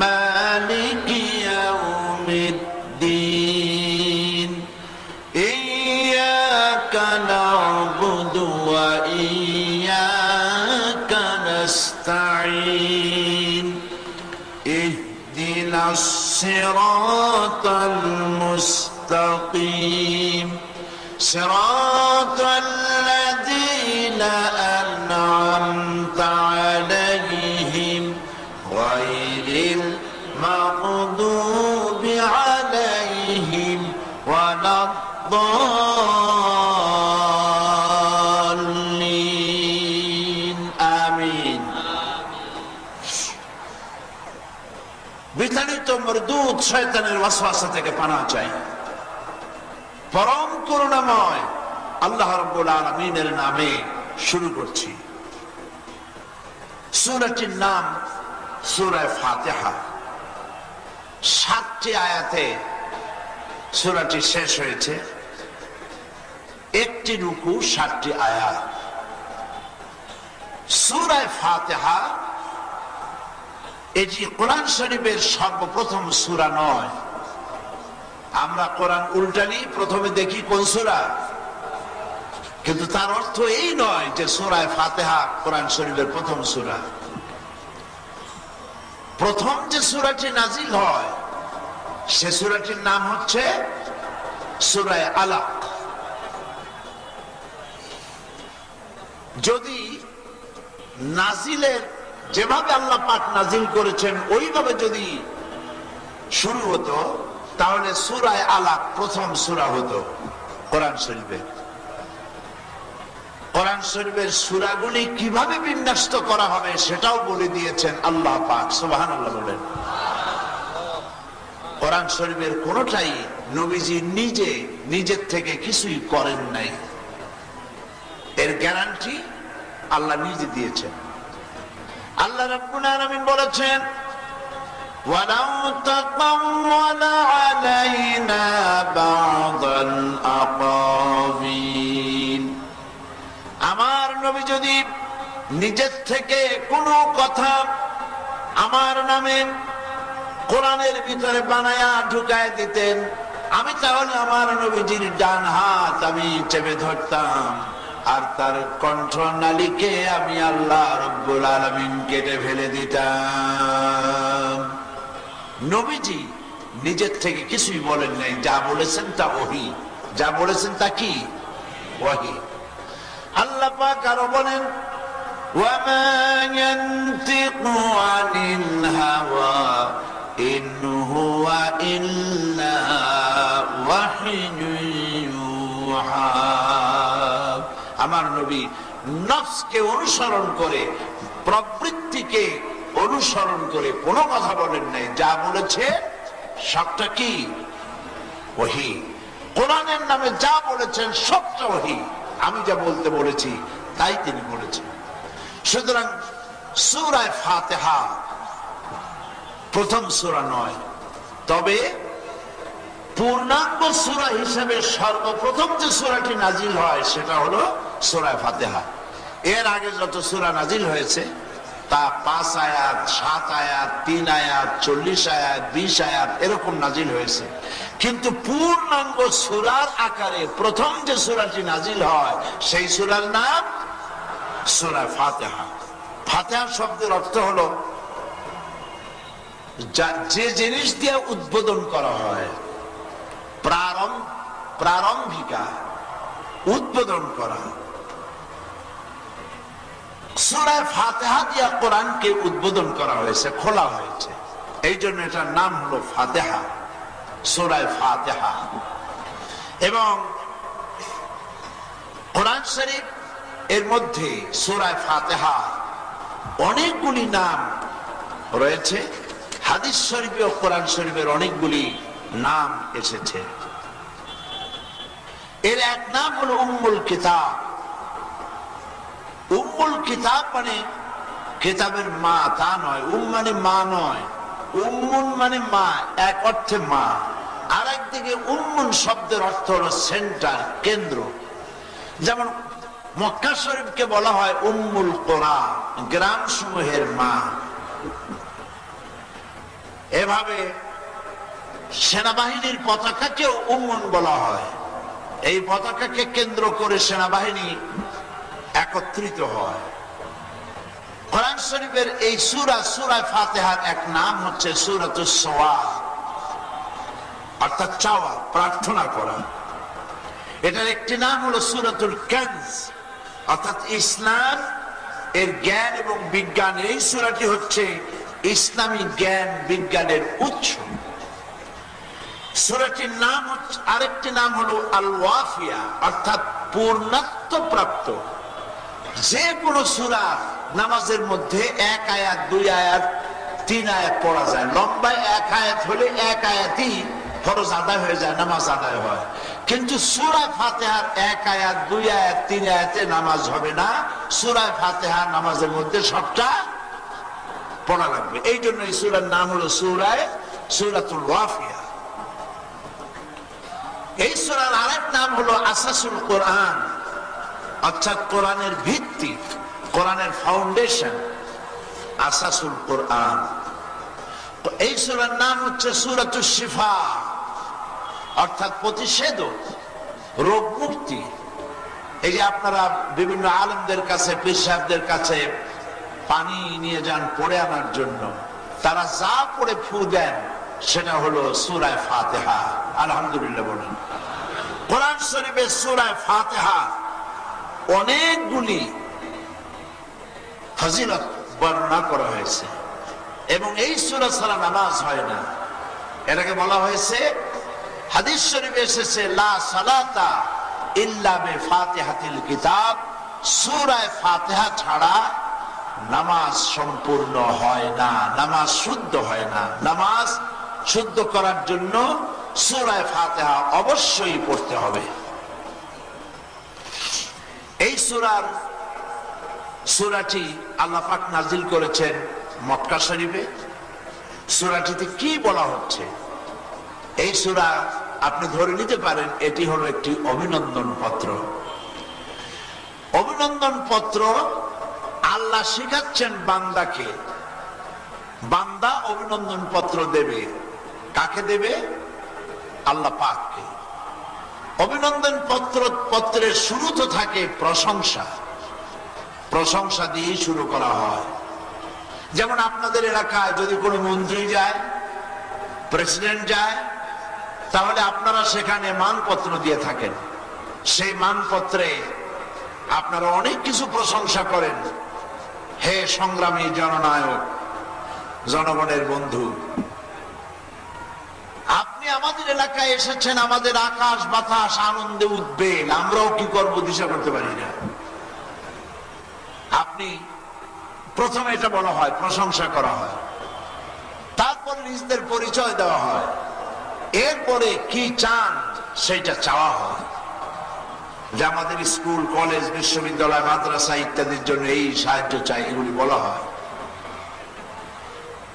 মালিকি ইয়াউমিদ্দিন ইয়্যাকা না'বুদু ওয়া ইয়্যাকা নাস্তাঈন ইহদিনাস সিরাতাল মুস্তাকিম সিরাতাল লাযীনা আন'আমতা আলাইহিম গায়রিল মাগদুবি আলাইহিম ওয়ালাদ-দাল্লিন। আমিন। বিতাড়িত মরদুদ শয়তানের ওয়াসওয়াসা থেকে পানাহ চাই। পরম করুণাময় আল্লাহ রাব্বুল আলামিনের নামে শুরু করছি। সূরাটির নাম সূরা ফাতিহা। 7টি আয়াতে সূরাটি শেষ হয়েছে। একটি রুকু 60টি আয়াত। সূরা ফাতিহা এটি কোরআন শরীফের সর্বপ্রথম সূরা নয়। আমরা কোরআন উল্টানি, প্রথমে দেখি কোন সূরা, কিন্তু তার অর্থ এই নয় যে সূরা ফাতিহা কোরআন শরীফের প্রথম সূরা। প্রথম যে সূরাটি নাজিল হয় সে সূরাটির নাম হচ্ছে সূরা আলাক। যদি নাজিলের যেভাবে আল্লাহ পাক নাজিল করেছেন ওইভাবে যদি শুরু হতো তাহলে সূরা আলাক প্রথম সূরা হতো কোরআন শরীফে। কোরআন শরীফের সূরাগুলি কিভাবে বিন্যস্ত করা হবে সেটাও বলে দিয়েছেন আল্লাহ পাক, সুবহানাল্লাহ বলেন। কোরআন শরীফের কোনটাই নবীজি নিজের থেকে কিছুই করেন নাই, এর গ্যারান্টি আল্লাহ নিজে দিয়েছেন। আল্লাহ রাব্বুল আলামিন বলেছেন, ওয়ালাউ তাকাওয়ালা আলাইনা বা'দাল আকাবিল, আমার নবী যদি নিজের থেকে কোনো কথা আমার নামে কোরআনের ভিতরে বানায়া ঢুকায় দিতেন, আমি তাহলে আমার নবীজির ডান হাত আমি চেপে ধরতাম, আর তার কণ্ঠনালীকে আমি আল্লাহ রাব্বুল আলামিন কেটে ফেলে দিতাম। নবীজি নিজের থেকে কিছুই বলেন নাই, যা বলেছেন তা ওহী, যা বলেছেন তা কি ওহী। আল্লাহ পাক আরো বলেন, ওয়ামা ইয়ানতিকু আনিল হাওয়া ইন হুয়া ইল্লা ওয়াহয়ুন ইউহা। আমার নবী নফসকে অনুসরণ করে, প্রবৃত্তিকে অনুসরণ করে কোনো কথা বলেন নাই, যা বলেছে সবটা কি ওহী। কোরআনের নামে যা বলেছেন সবটা ওহী, আমি যা বলতে বলেছি তাই তিনি বলেছেন। সুতরাং সূরা ফাতিহা প্রথম সূরা নয়, তবে পূর্ণাঙ্গ সূরা হিসেবে সর্বপ্রথম যে সূরাটি নাজিল হয় সেটা হলো সূরা ফাতিহা। এর আগে যত সূরা নাজিল হয়েছে তা 5 আয়াত, 7 আয়াত, 3 আয়াত, 40 আয়াত, 20 আয়াত এরকম নাজিল হয়েছে। কিন্তু পূর্ণাঙ্গ সূরার আকারে প্রথম যে সূরাটি নাজিল হয় সেই সূরার নাম সূরা ফাতিহা। ফাতিহা শব্দের অর্থ হলো যে জিনিস দিয়ে উদ্বোধন করা হয়, প্রারম্ভিকা, উদ্বোধন করা। সূরা ফাতিহা দিয়ে কোরআনকে উদ্বোধন করা হয়েছে, খোলা হয়েছে, এই জন্য এটার নাম হলো ফাতিহা, সূরা ফাতিহা। এবং কোরআন শরীফ এর মধ্যে সূরা ফাতিহা অনেকগুলি নাম রয়েছে। হাদিস শরীফে ও কোরআন শরীফের অনেকগুলি নাম এসেছে। এর এক নাম হলো উম্মুল কিতাব। উম্মুল কিতাব মানে কিতাবের মা তা নয়, মানে মা নয়, উম্মুন মানে মা, এক অর্থে মা। আর একদিকে উম্মুন শব্দের অর্থ হলো সেন্টার, কেন্দ্র। যেমন মক্কা শরীফকে বলা হয় উম্মুল কোরা, গ্রাম সমূহের মা। এভাবে সেনাবাহিনীর পতাকাকেও উম্মুন বলা হয়। এই পতাকাকে কেন্দ্র করে সেনাবাহিনী একত্রিত হয়। কোরআন শরীফের এই সূরা ফাতিহার এক নাম হচ্ছে সূরাতুস সাওয়াদ, অর্থাৎ চাওয়া, প্রার্থনা করা। এটার একটি নাম হলো সূরাতুল কানজ, অর্থাৎ ইসলাম এর জ্ঞান এবং বিজ্ঞান। এই সূরাটি হচ্ছে ইসলামী জ্ঞান বিজ্ঞানের উৎস। সূরাটির নাম হচ্ছে, আরেকটি নাম হলো আল ওয়াফিয়া, অর্থাৎ পূর্ণত্ব প্রাপ্ত। যে কোনো সূরা নামাজের মধ্যে 1 আয়াত, 2 আয়াত, 3 আয়াত পড়া যায়। লম্বা 1 আয়াত হলে 1 আয়াতই ফরজ আদায় হয়ে যায়, নামাজ আদায় হয়। কিন্তু সূরা ফাতিহার 1 আয়াত, 2 আয়াত, 3 আয়াতে নামাজ হবে না। সূরা ফাতিহা নামাজের মধ্যে সবটা পড়া লাগবে। এই জন্য এই সূরার নাম হলো সূরাতুল ওয়াফিয়া। এই সূরার আরেক নাম হলো আসাসুল কোরআন, অর্থাৎ কোরআনের ভিত্তি, কোরআনের ফাউন্ডেশন, আসাসুল কোরআন। এই সূরার নাম হচ্ছে সূরাতুশ শিফা, অর্থাৎ প্রতিষেধক, রোগ মুক্তি। এই যে আপনারা বিভিন্ন আলেমদের কাছে, পীর সাহেবদের কাছে পানি নিয়ে যান পড়ে আনার জন্য, তারা যা পড়ে ফু দেন সেটা হলো সূরা ফাতিহা। আলহামদুলিল্লাহ বলেন। কোরআন শরীফের সূরা ফাতিহা অনেকগুলি ফজিলত বর্ণনা করা হয়েছে, এবং এই সূরা ছাড়া নামাজ হয় না। এটাকে বলা হয়েছে, হাদিস শরীফে এসেছে, লা সালাতা ইল্লা বিফাতিহাতিল কিতাব, সূরা ফাতিহা ছাড়া নামাজ সম্পূর্ণ হয় না, নামাজ শুদ্ধ হয় না। নামাজ শুদ্ধ করার জন্য সূরা ফাতিহা অবশ্যই পড়তে হবে। এই সূরাটি আল্লাহ পাক নাজিল করেছেন মক্কা শরীফে। সূরাটিতে কি বলা হচ্ছে? এই সূরা আপনি ধরে নিতে পারেন এটি হলো একটি অভিনন্দন পত্র। অভিনন্দন পত্র আল্লাহ শিখাচ্ছেন বান্দাকে। বান্দা অভিনন্দন পত্র দেবে, কাকে দেবে? আল্লাহ পাককে। অভিনন্দন পত্রের শুরু তো থাকে প্রশংসা, প্রশংসা দিয়ে শুরু করা হয়। যেমন আপনাদের এলাকায় যদি কোনো মন্ত্রী যায়, প্রেসিডেন্ট যায়, তাহলে আপনারা সেখানে মানপত্র দিয়ে থাকেন। সেই মানপত্রে আপনারা অনেক কিছু প্রশংসা করেন। হে সংগ্রামী জননায়ক, জনগণের বন্ধু, আপনি আমাদের এলাকায় এসেছেন, আমাদের আকাশ বাতাস আনন্দে উদ্বেগ, আমরাও কি করবো দিশা করতে পারি না। আপনি প্রথমে এটা বলা হয়, প্রশংসা করা হয়, তারপর নিজেদের পরিচয় দেওয়া হয়, এরপরে কি চান সেটা চাওয়া হয়। যে আমাদের স্কুল, কলেজ, বিশ্ববিদ্যালয়, মাদ্রাসা ইত্যাদির জন্য এই সাহায্য চাই, এগুলি বলা হয়।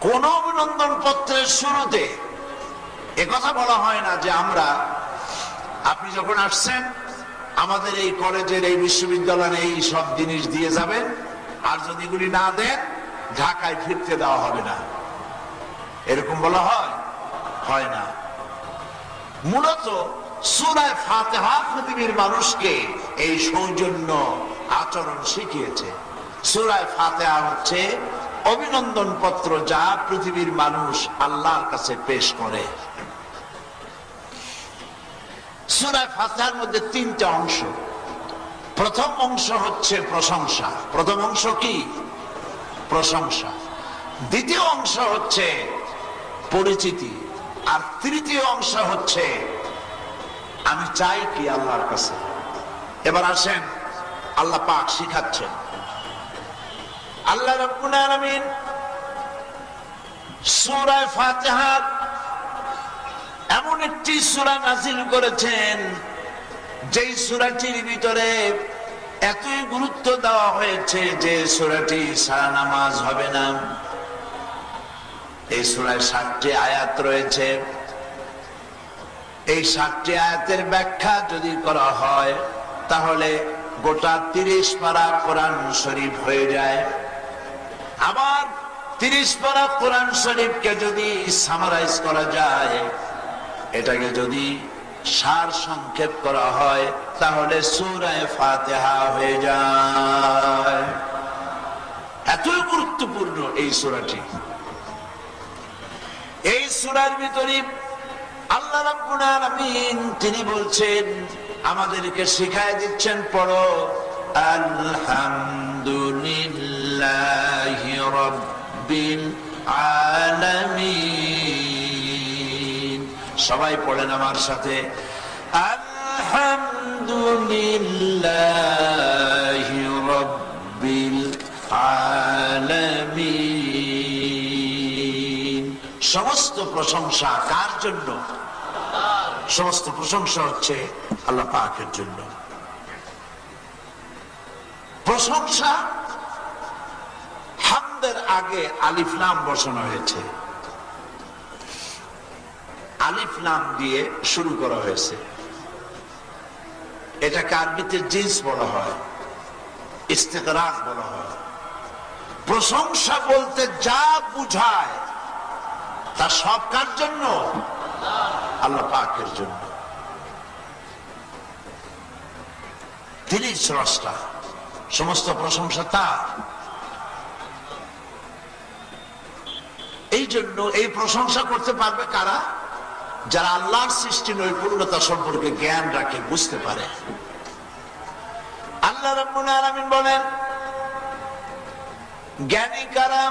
কোন অভিনন্দন পত্রের শুরুতে একথা বলা হয় না যে আপনি যখন আসছেন আমাদের এই কলেজের, এই বিশ্ববিদ্যালয়ের এই সব জিনিস দিয়ে যাবেন, আর যদি এগুলি না দেন ঢাকায় ফিরতে দেওয়া হবে না। এরকম বলা হয় না। মূলত সূরা ফাতিহা পৃথিবীর মানুষকে এই সৌজন্য আচরণ শিখিয়েছে। সূরা ফাতিহা হচ্ছে অভিনন্দন পত্র, যা পৃথিবীর মানুষ আল্লাহর কাছে পেশ করে। সূরা ফাতিহার মধ্যে তিনটা অংশ। প্রথম অংশ হচ্ছে প্রশংসা। প্রথম অংশ কি? প্রশংসা। দ্বিতীয় অংশ হচ্ছে পরিচিতি, আর তৃতীয় অংশ হচ্ছে আমি চাই কি আল্লাহর কাছে। এবার আসেন, আল্লাহ পাক শিখাচ্ছেন। আল্লাহ রাব্বুল আলামিন সূরা ফাতিহা এমন একটি সূরা নাযিল করেছেন, যেই সূরাটির ভিতরে এতই গুরুত্ব দেওয়া হয়েছে যে সূরাটি সারা নামাজ হবে না। এই সূরায় 7টি আয়াত রয়েছে। এই 7টি আয়াতের ব্যাখ্যা যদি করা হয় তাহলে গোটা 30 পারা কোরআন শরীফ হয়ে যায়। আবার 30 পারা কোরআন শরীফকে যদি সামারাইজ করা যায়, এটাকে যদি সার সংক্ষেপ করা হয়, তাহলে সূরা ফাতিহা হয়ে যায়। এতই গুরুত্বপূর্ণ এই সূরাটি। এই সূরার ভিতরে আল্লাহ রাব্বুল আলামিন তিনি বলছেন, আমাদেরকে শিখায় দিচ্ছেন, পড়ো আলহামদুলিল্লাহি রাব্বিল আলামিন। সবাই পড়েন আমার সাথে, আলহামদুলিল্লাহি রাব্বিল আলামিন। সমস্ত প্রশংসা কার জন্য? সমস্ত প্রশংসা হচ্ছে আল্লাহ পাকের জন্য। প্রশংসা হামদের আগে আলিফ লাম বসানো হয়েছে। আলিফ লাম দিয়ে শুরু করা হয়েছে। এটাকে আরবিতে জিন্স বলা হয়, ইস্তেকরাক বলা হয়। প্রশংসা বলতে যা বুঝায় তা সব কার জন্য? আল্লাহ পাকের জন্য। তিনি স্রষ্টা, সমস্ত প্রশংসা তার। এই জন্য এই প্রশংসা করতে পারবে কারা? যারা আল্লাহর সৃষ্টি নৈপুণ্যতা সম্পর্কে জ্ঞান রাখে, বুঝতে পারে। আল্লাহ রাব্বুল আলামিন বলেন, জ্ঞানী কারা?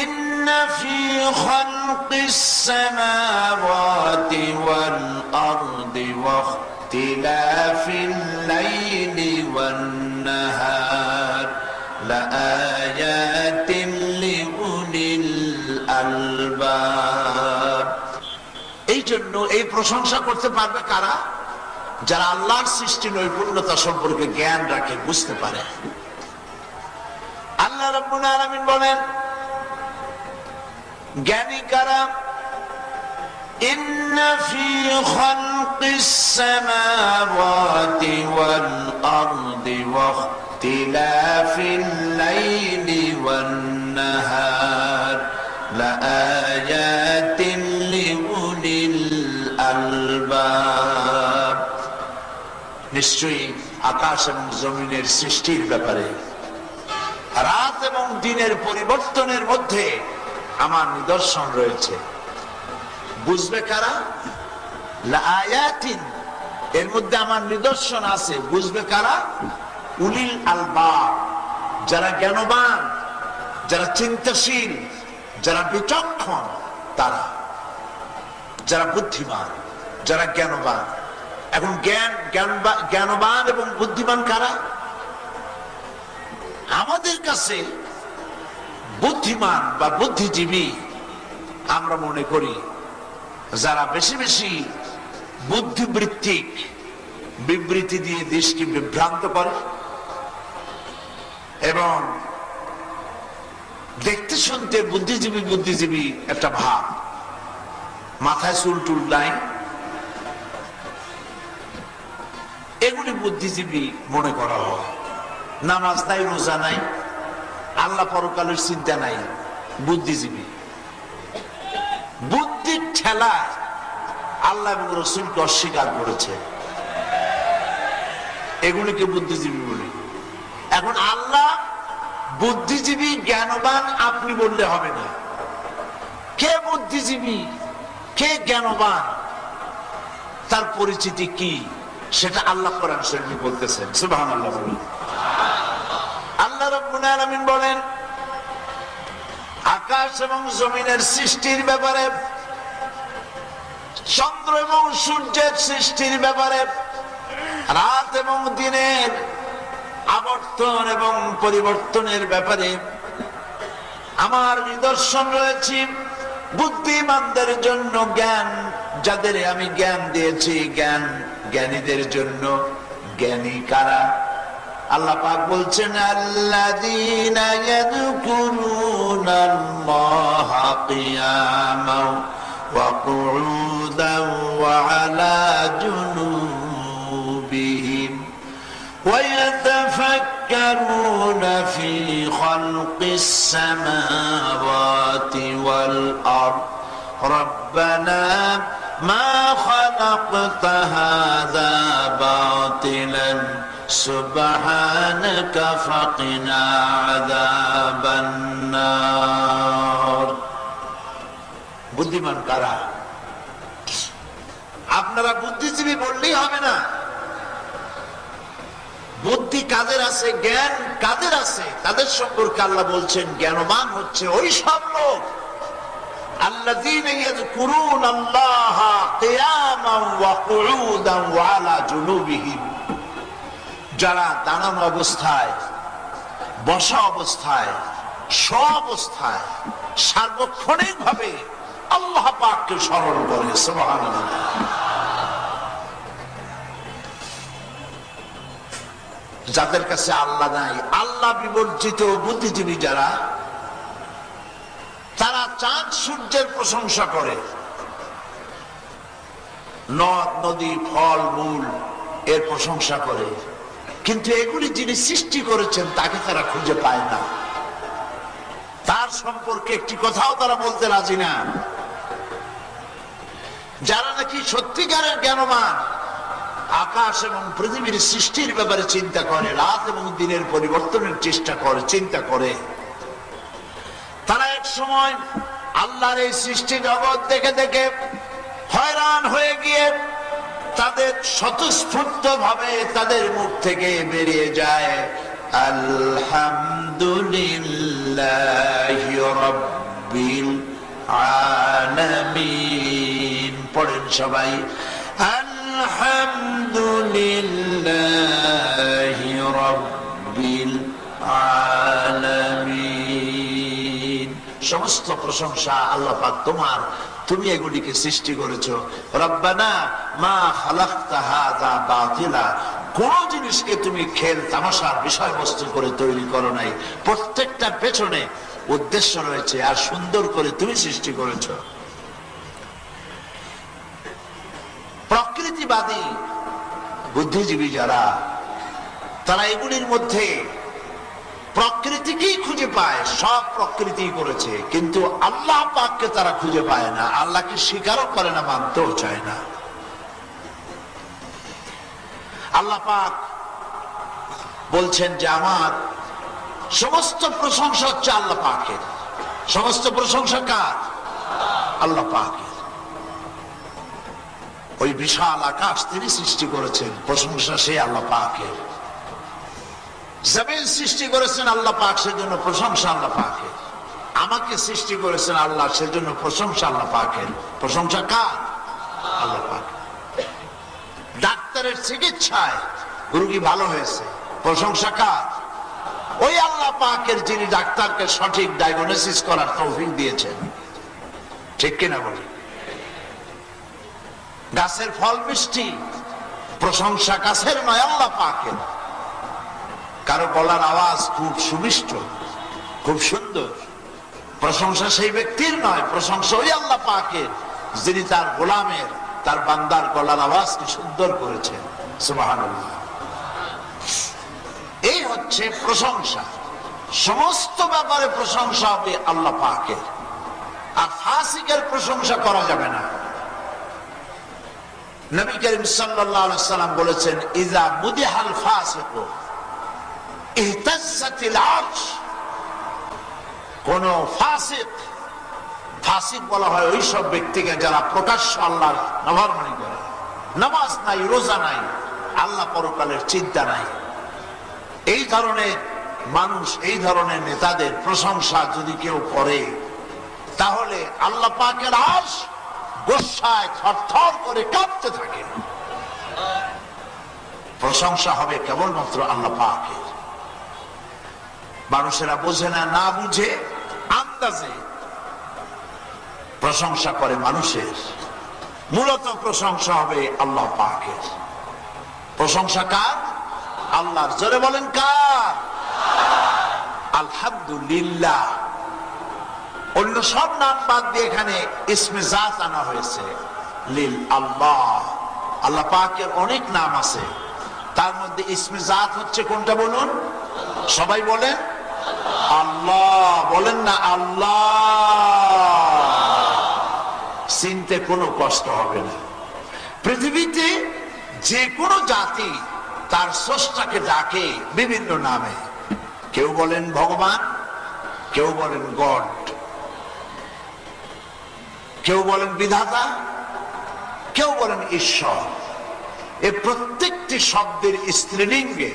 ইন্না ফি খালকিস সামাওয়াতি ওয়াল আরদি ওয়া ইখতিলাফিল লাইলি ওয়ান নাহার লাআয়াতিন লিউলিল আলবাব। এই জন্য এই প্রশংসা করতে পারবে কারা? যারা আল্লাহর সৃষ্টি নৈপুণ্যতা সম্পর্কে জ্ঞান রাখে, বুঝতে পারে। আল্লাহ রাব্বুল আলামিন বলেন, জ্ঞানী কারা? ইন্না ফি খালকিস সামাওয়াতি ওয়াল আরদি ওয়া ইখতিলাফিল লাইলি ওয়ান নাহার লাআয়াতিন লিউলিল আলবাব। নিশ্চয়ই আকাশ এবং জমিনের সৃষ্টির ব্যাপারে, রাত এবং দিনের পরিবর্তনের মধ্যে আমার নিদর্শন রয়েছে। বুঝবে কারা? লাআয়াতিন, এর মধ্যে আমার নিদর্শন আছে। বুঝবে কারা? উলিল আলবাব, যারা জ্ঞানবান, যারা চিন্তাশীল, যারা বিচক্ষণ, তারা, যারা বুদ্ধিমান, যারা জ্ঞানবান। এখন জ্ঞানবান এবং বুদ্ধিমান কারা? আমাদের কাছে বুদ্ধিমান বা বুদ্ধিজীবী আমরা মনে করি যারা বেশি বেশি বুদ্ধিবৃত্তিক বিবৃতি দিয়ে দেশকে বিভ্রান্ত করে এবং দেখতে শুনতে বুদ্ধিজীবী বুদ্ধিজীবী একটা ভাব, মাথায় চুল টুল নাই, এগুলি বুদ্ধিজীবী মনে করা হয়। নামাজ নাই, রোজা নাই, আল্লাহ পরকালের চিন্তা নাই, বুদ্ধিজীবী। বুদ্ধির ঠেলায় আল্লাহ এবং রাসূলকে অস্বীকার করেছে, এগুলিকে বুদ্ধিজীবী বলি। এখন আল্লাহ বুদ্ধিজীবী জ্ঞানবান আপনি বললে হবে না। কে বুদ্ধিজীবী, কে জ্ঞানবান, তার পরিচিতি কি, সেটা আল্লাহ কোরআন শরীফে বলতেছেন। সুবহানাল্লাহ বলেন। আল্লাহ রাব্বুল আলামিন বলেন, আকাশ এবং জমিনের সৃষ্টির ব্যাপারে, চন্দ্র এবং সূর্যের সৃষ্টির ব্যাপারে, রাত এবং দিনের আবর্তন এবং পরিবর্তনের ব্যাপারে আমার নিদর্শন রয়েছে বুদ্ধিমানদের জন্য, জ্ঞান যাদের আমি জ্ঞান দিয়েছি, জ্ঞানীদের জন্য। জ্ঞানী কারা? আল্লাহ পাক বলছেন, আল্লাযীনা ইয়াযকুরুনাল্লাহা কিয়ামান ওয়া কুউদান ওয়া আলা জুনুবিহিম ওয়া ইয়াতাফাক্কারুনা ফি খালকিস সামাওয়াতি ওয়াল আরদ রাব্বানা মা খালাকতা হাযা বাতিলান সুবহানাকা ফাকিনা আযাবান নার। বুদ্ধিমান কারা? আপনারা বুদ্ধিজীবী বললেই হবে না। বুদ্ধি কাদের আছে, জ্ঞান কাদের আছে, তাদের সম্পর্কে আল্লাহ বলছেন জ্ঞানবান হচ্ছে ওই সব লোক আল্লাযীনা ইয়াযকুরুনাল্লাহা কিয়ামান ওয়া কুউদান ওয়া আলা জুনুবিহিম, যারা দাঁড়ানো অবস্থায়, বসা অবস্থায়, অবস্থায় সার্বক্ষণিক ভাবে আল্লাহ পাককে স্মরণ করে। সুবহানাল্লাহ। যাদের কাছে আল্লাহ নাই, আল্লাহ বিবর্জিত বুদ্ধিজীবী যারা, তারা চাঁদ সূর্যের প্রশংসা করে, নদ নদী, ফল মূল, এর প্রশংসা করে, কিন্তু এগুলি যিনি সৃষ্টি করেছেন তাকে তারা খুঁজে পায় না। তার সম্পর্কে একটি কথাও তারা বলতে রাজি না। যারা নাকি সত্যিকারের জ্ঞানবান, আকাশ এবং পৃথিবীর সৃষ্টির ব্যাপারে চিন্তা করে, রাত এবং দিনের পরিবর্তনের চেষ্টা করে, চিন্তা করে, তারা এক সময় আল্লাহর এই সৃষ্টি জগৎ দেখে দেখে হয়রান হয়ে গিয়ে তাদের স্বতঃস্ফূর্ত ভাবে তাদের মুখ থেকে বেরিয়ে যায় আলহামদুলিল্লাহি রাব্বিল আলামিন। পড়েন সবাই আলহামদুলিল্লাহি রাব্বিল আলামিন। সমস্ত প্রশংসা আল্লাহ পাক তোমার, তুমি এগুলিকে সৃষ্টি করেছো। রব্বানা মা খালাকতা হাযা বাতিলা, কোন জিনিসকে তুমি খেল তামাশার বিষয়বস্তু করে তৈরি করো নাই, প্রত্যেকটা পেছনে উদ্দেশ্য রয়েছে, আর সুন্দর করে তুমি সৃষ্টি করেছো। প্রকৃতিবাদী বুদ্ধিজীবী যারা, তারা এগুলির মধ্যে প্রকৃতিকেই খুঁজে পায়, সব প্রকৃতি করেছে, কিন্তু আল্লাহ পাককে তারা খুঁজে পায় না, আল্লাহকে স্বীকারও করে না, মানতেও চায় না। আল্লাহ পাক বলছেন যে আমার সমস্ত প্রশংসা হচ্ছে আল্লাহ পাকের। সমস্ত প্রশংসা কার? আল্লাহ পাকের। ওই বিশাল আকাশ তিনি সৃষ্টি করেছেন, প্রশংসা সেই আল্লাহ পাকের। জমিন সৃষ্টি করেছেন আল্লাহ পাক, সেজন্য প্রশংসা আল্লাহ পাকের। আমাকে সৃষ্টি করেছেন আল্লাহ, সেজন্য প্রশংসা আল্লাহ পাকের। প্রশংসা কার? আল্লাহ পাক। ডাক্তারের চিকিৎসায় রোগী ভালো হয়েছে, প্রশংসা কার? ওই আল্লাহ পাকের, যিনি ডাক্তারকে সঠিক ডায়াগনোসিস করার তৌফিক দিয়েছেন। ঠিক কিনা বলি? গাছের ফল মিষ্টি, প্রশংসা গাছের নয়, আল্লাহ পাকের। কারো গলার আওয়াজ খুব সুমিষ্ট, খুব সুন্দর, প্রশংসা সেই ব্যক্তির নয়, প্রশংসা ওই আল্লাহ পাকের, যিনি তার গোলামের, তার বান্দার গলার আওয়াজকে সুন্দর করেছেন। সুবহানাল্লাহ। এই হচ্ছে প্রশংসা। সমস্ত ব্যাপারে প্রশংসা হবে আল্লাহ পাকের, আর ফাসিকের প্রশংসা করা যাবে না। নবী করিম সাল্লাল্লাহু আলাইহি সাল্লাম বলেছেন, ইযা মুদিহাল ফাসিকু ইহতাজ্জাতিল আরশ। কোন ফাসিক, ফাসিক বলা হয় ওই সব ব্যক্তিকে যারা প্রকাশ্য আল্লাহর নাফরমানি করে, নামাজ নাই, রোজা নাই, আল্লাহ পরকালের চিন্তা নাই। এই ধরনের মানুষ, এই ধরনের নেতাদের প্রশংসা যদি কেউ করে, তাহলে আল্লাহ পাকের আরশ গোসায় থরথর করে কাঁপতে থাকে। প্রশংসা হবে কেবলমাত্র আল্লাহ পাকের। মানুষেরা বোঝে না, না বুঝে আন্দাজে প্রশংসা করে মানুষের। মূলত প্রশংসা হবে আল্লাহ পাকের। প্রশংসা কার? আল্লাহর। জোরে বলেন কার? আলহামদুলিল্লাহ। অন্য সব নাম বাদ দিয়ে এখানে ইসমে জাত আনা হয়েছে, লিল আল্লাহ। আল্লাহ পাকের অনেক নাম আছে, তার মধ্যে ইসমে জাত হচ্ছে কোনটা বলুন? সবাই বলেন আল্লাহ। বলেন না আল্লাহ। চিনতে কোনো কষ্ট হবে না। পৃথিবীতে যে কোনো জাতি তার স্রষ্টাকে ডাকে বিভিন্ন নামে। কেউ বলেন ভগবান, কেউ বলেন গড, কেউ বলেন বিধাতা, কেউ বলেন ঈশ্বর। এই প্রত্যেকটি শব্দের স্ত্রীলিঙ্গে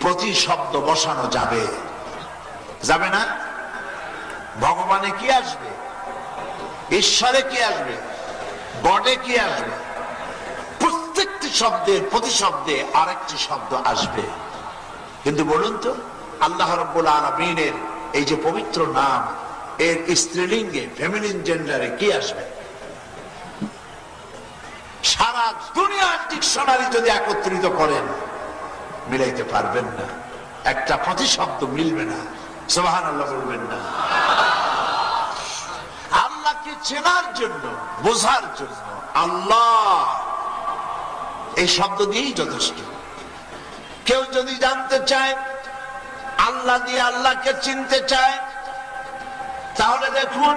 প্রতি শব্দ বসানো যাবে, যাবে না? ভগবানে কি আসবে? ঈশ্বরে কি আসবে? গডে কি আসবে? প্রত্যেকটি শব্দের প্রতি শব্দে আরেকটি শব্দ আসবে। কিন্তু বলুন তো, আল্লাহ রাব্বুল আলামিনের এই যে পবিত্র নাম, এর স্ত্রীলিঙ্গে, ফেমিনিন জেন্ডারে কি আসবে? সারা দুনিয়ার ডিকশনারি যদি একত্রিত করেন, মিলাইতে পারবেন না, একটা প্রতিশব্দ মিলবে না। সুবহানাল্লাহ বলবেন না? আল্লাহকে চেনার জন্য, বোঝার জন্য আল্লাহ এই শব্দ দিয়েই যথেষ্ট। কেউ যদি জানতে চায়, আল্লাহ দিয়ে আল্লাহকে চিনতে চায়, তাহলে দেখুন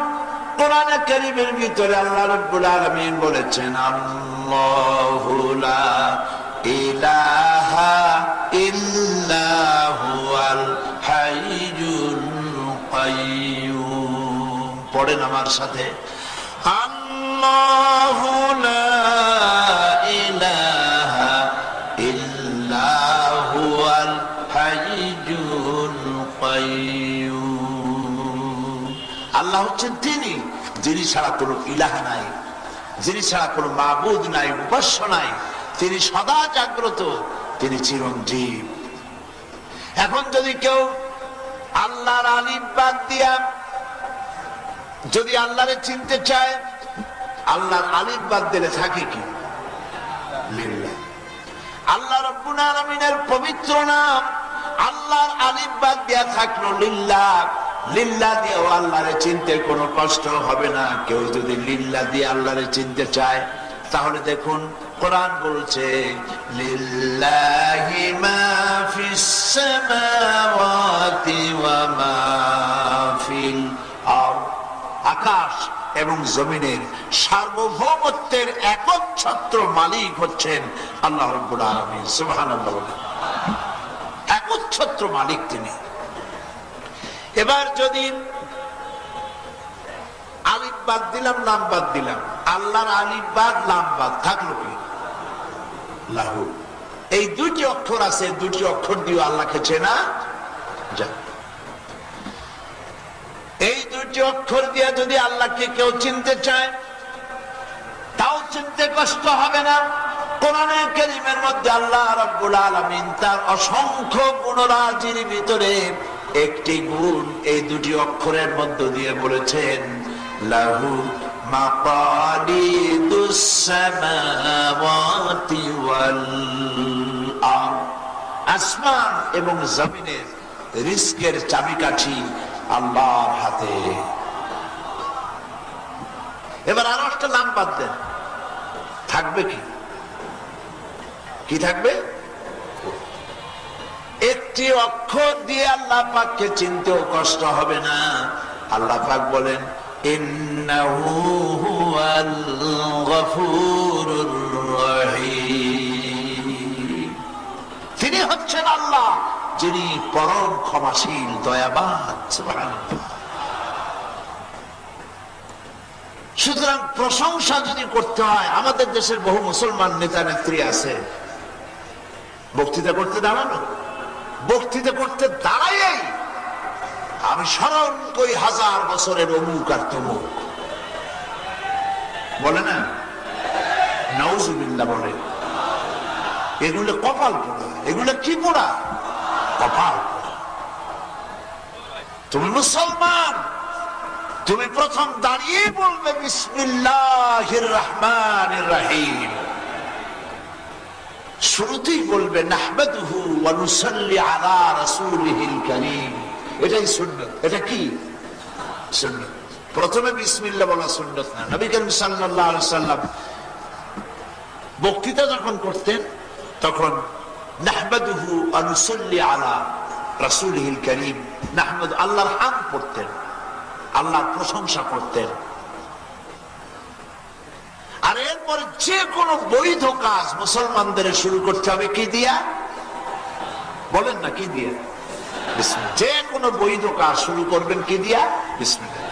কোরআনে কারীমের ভিতরে আল্লাহ রাব্বুল আলামিন বলেছেন, আল্লাহু লা ইলাহা ইল্লা হুয়াল হাইয়ুল কাইয়্যুম। পড়েন আমার সাথে, আল্লাহু লা ইলাহা ইল্লা হুয়াল হাইয়ুল কাইয়্যুম। আল্লাহ হচ্ছেন তিনি, যিনি ছাড়া কোনো ইলাহ নাই, যিনি ছাড়া কোনো মাবুদ নাই, উপাস্য নাই। তিনি সদা জাগ্রত, তিনি চিরঞ্জীব। এখন যদি কেউ আল্লাহর আলিফ বাদ দিয়া যদি আল্লাহরে চিনতে চায়, আল্লাহর আলিফ বাদ দিলে থাকে কি? লিল্লাহ। আল্লাহ রাব্বুল আলামিনের পবিত্র নাম, আল্লাহর আলিফ বাদ দিয়া থাকলো লিল্লাহ। লিল্লাহ দিয়ে আল্লাহরে চিনতে কোনো কষ্ট হবে না। কেউ যদি লিল্লাহ দিয়ে আল্লাহরে চিনতে চায়, তাহলে দেখুন কোরআন বলছে, লিল্লাহি মা ফিস সামাওয়াতি ওয়া মা ফিল আরদ। আকাশ এবং জমিনের সার্বভৌমত্বের একচ্ছত্র মালিক হচ্ছেন আল্লাহ রাব্বুল আলামিন। সুবহানাল্লাহ। একচ্ছত্র মালিক তিনি। এবার যদি আলিফ বাদ দিলাম, লাম বাদ দিলাম, আল্লাহর আলিফ বাদ লাম বাদ থাকলো কি? লাহু। এই দুটি অক্ষর আছে, দুটি অক্ষর দিয়ে আল্লাহকে চেনা যায়। এই দুটি অক্ষর দিয়ে যদি আল্লাহকে কেউ চিনতে চায়, তাও চিনতে কষ্ট হবে না। কোরআনে কারীমের মধ্যে আল্লাহ রাব্বুল আলামিন তার অসংখ্য গুণরাজির ভিতরে একটি গুণ এই দুটি অক্ষরের মধ্য দিয়ে বলেছেন, লাহু মাকালিদুস সামাওয়াতি ওয়াল আরদ। আসমান এবং জমিনের রিজকের চাবিকাঠি আল্লাহর হাতে। এবার আরো একটা নাম বাদ দেন, থাকবে কি? কি থাকবে? একটি অক্ষর দিয়ে আল্লাহ পাককে চিনতেও কষ্ট হবে না। আল্লাহ পাক বলেন, ইন্নাহু হুয়াল গফুরুর রহিম। তিনি হচ্ছেন আল্লাহ, যিনি পরম ক্ষমাশীল, দয়াবান। সুবহানাল্লাহ। সুতরাং প্রশংসা যদি করতে হয়, আমাদের দেশের বহু মুসলমান নেতা নেত্রী আছে, বক্তৃতা করতে দাঁড়ানো, বক্তৃতা করতে দাঁড়াই আমি স্মরণ করি 1000 বছরের অমুক আর তমুক, বলে না? নাউজুবিল্লাহ বলে। এগুলো কপাল পোড়া। এগুলো কি পোড়া? কপাল পোড়া। তুমি মুসলমান, তুমি প্রথম দাঁড়িয়ে বলবে বিসমিল্লাহির রহমানির রহিম। শুরুতেই বলবে নাহমাদুহু ওয়া নুসাল্লি আলা রাসূলিহিল কারীম। এটাই সুন্নাত। এটা কি সুন্নাত? প্রথমে বিসমিল্লাহ বলা সুন্নাত না। নবী করিম সাল্লাল্লাহু আলাইহি সাল্লাম বক্তৃতা যখন করতেন, তখন নাহমাদুহু ওয়া নুসাল্লি আলা রাসূলিহিল কারীম, নাহমাদ, আল্লাহর হামদ পড়তেন, আল্লাহর প্রশংসা করতেন। আর এরপর যে কোনো বৈধ কাজ মুসলমানদের শুরু করতে হবে কি দিয়া? বলেন না, কি দিয়া? বিসমিল্লাহ। যে কোনো বৈধ কাজ শুরু করবেন কি দিয়া? বিসমিল্লাহ।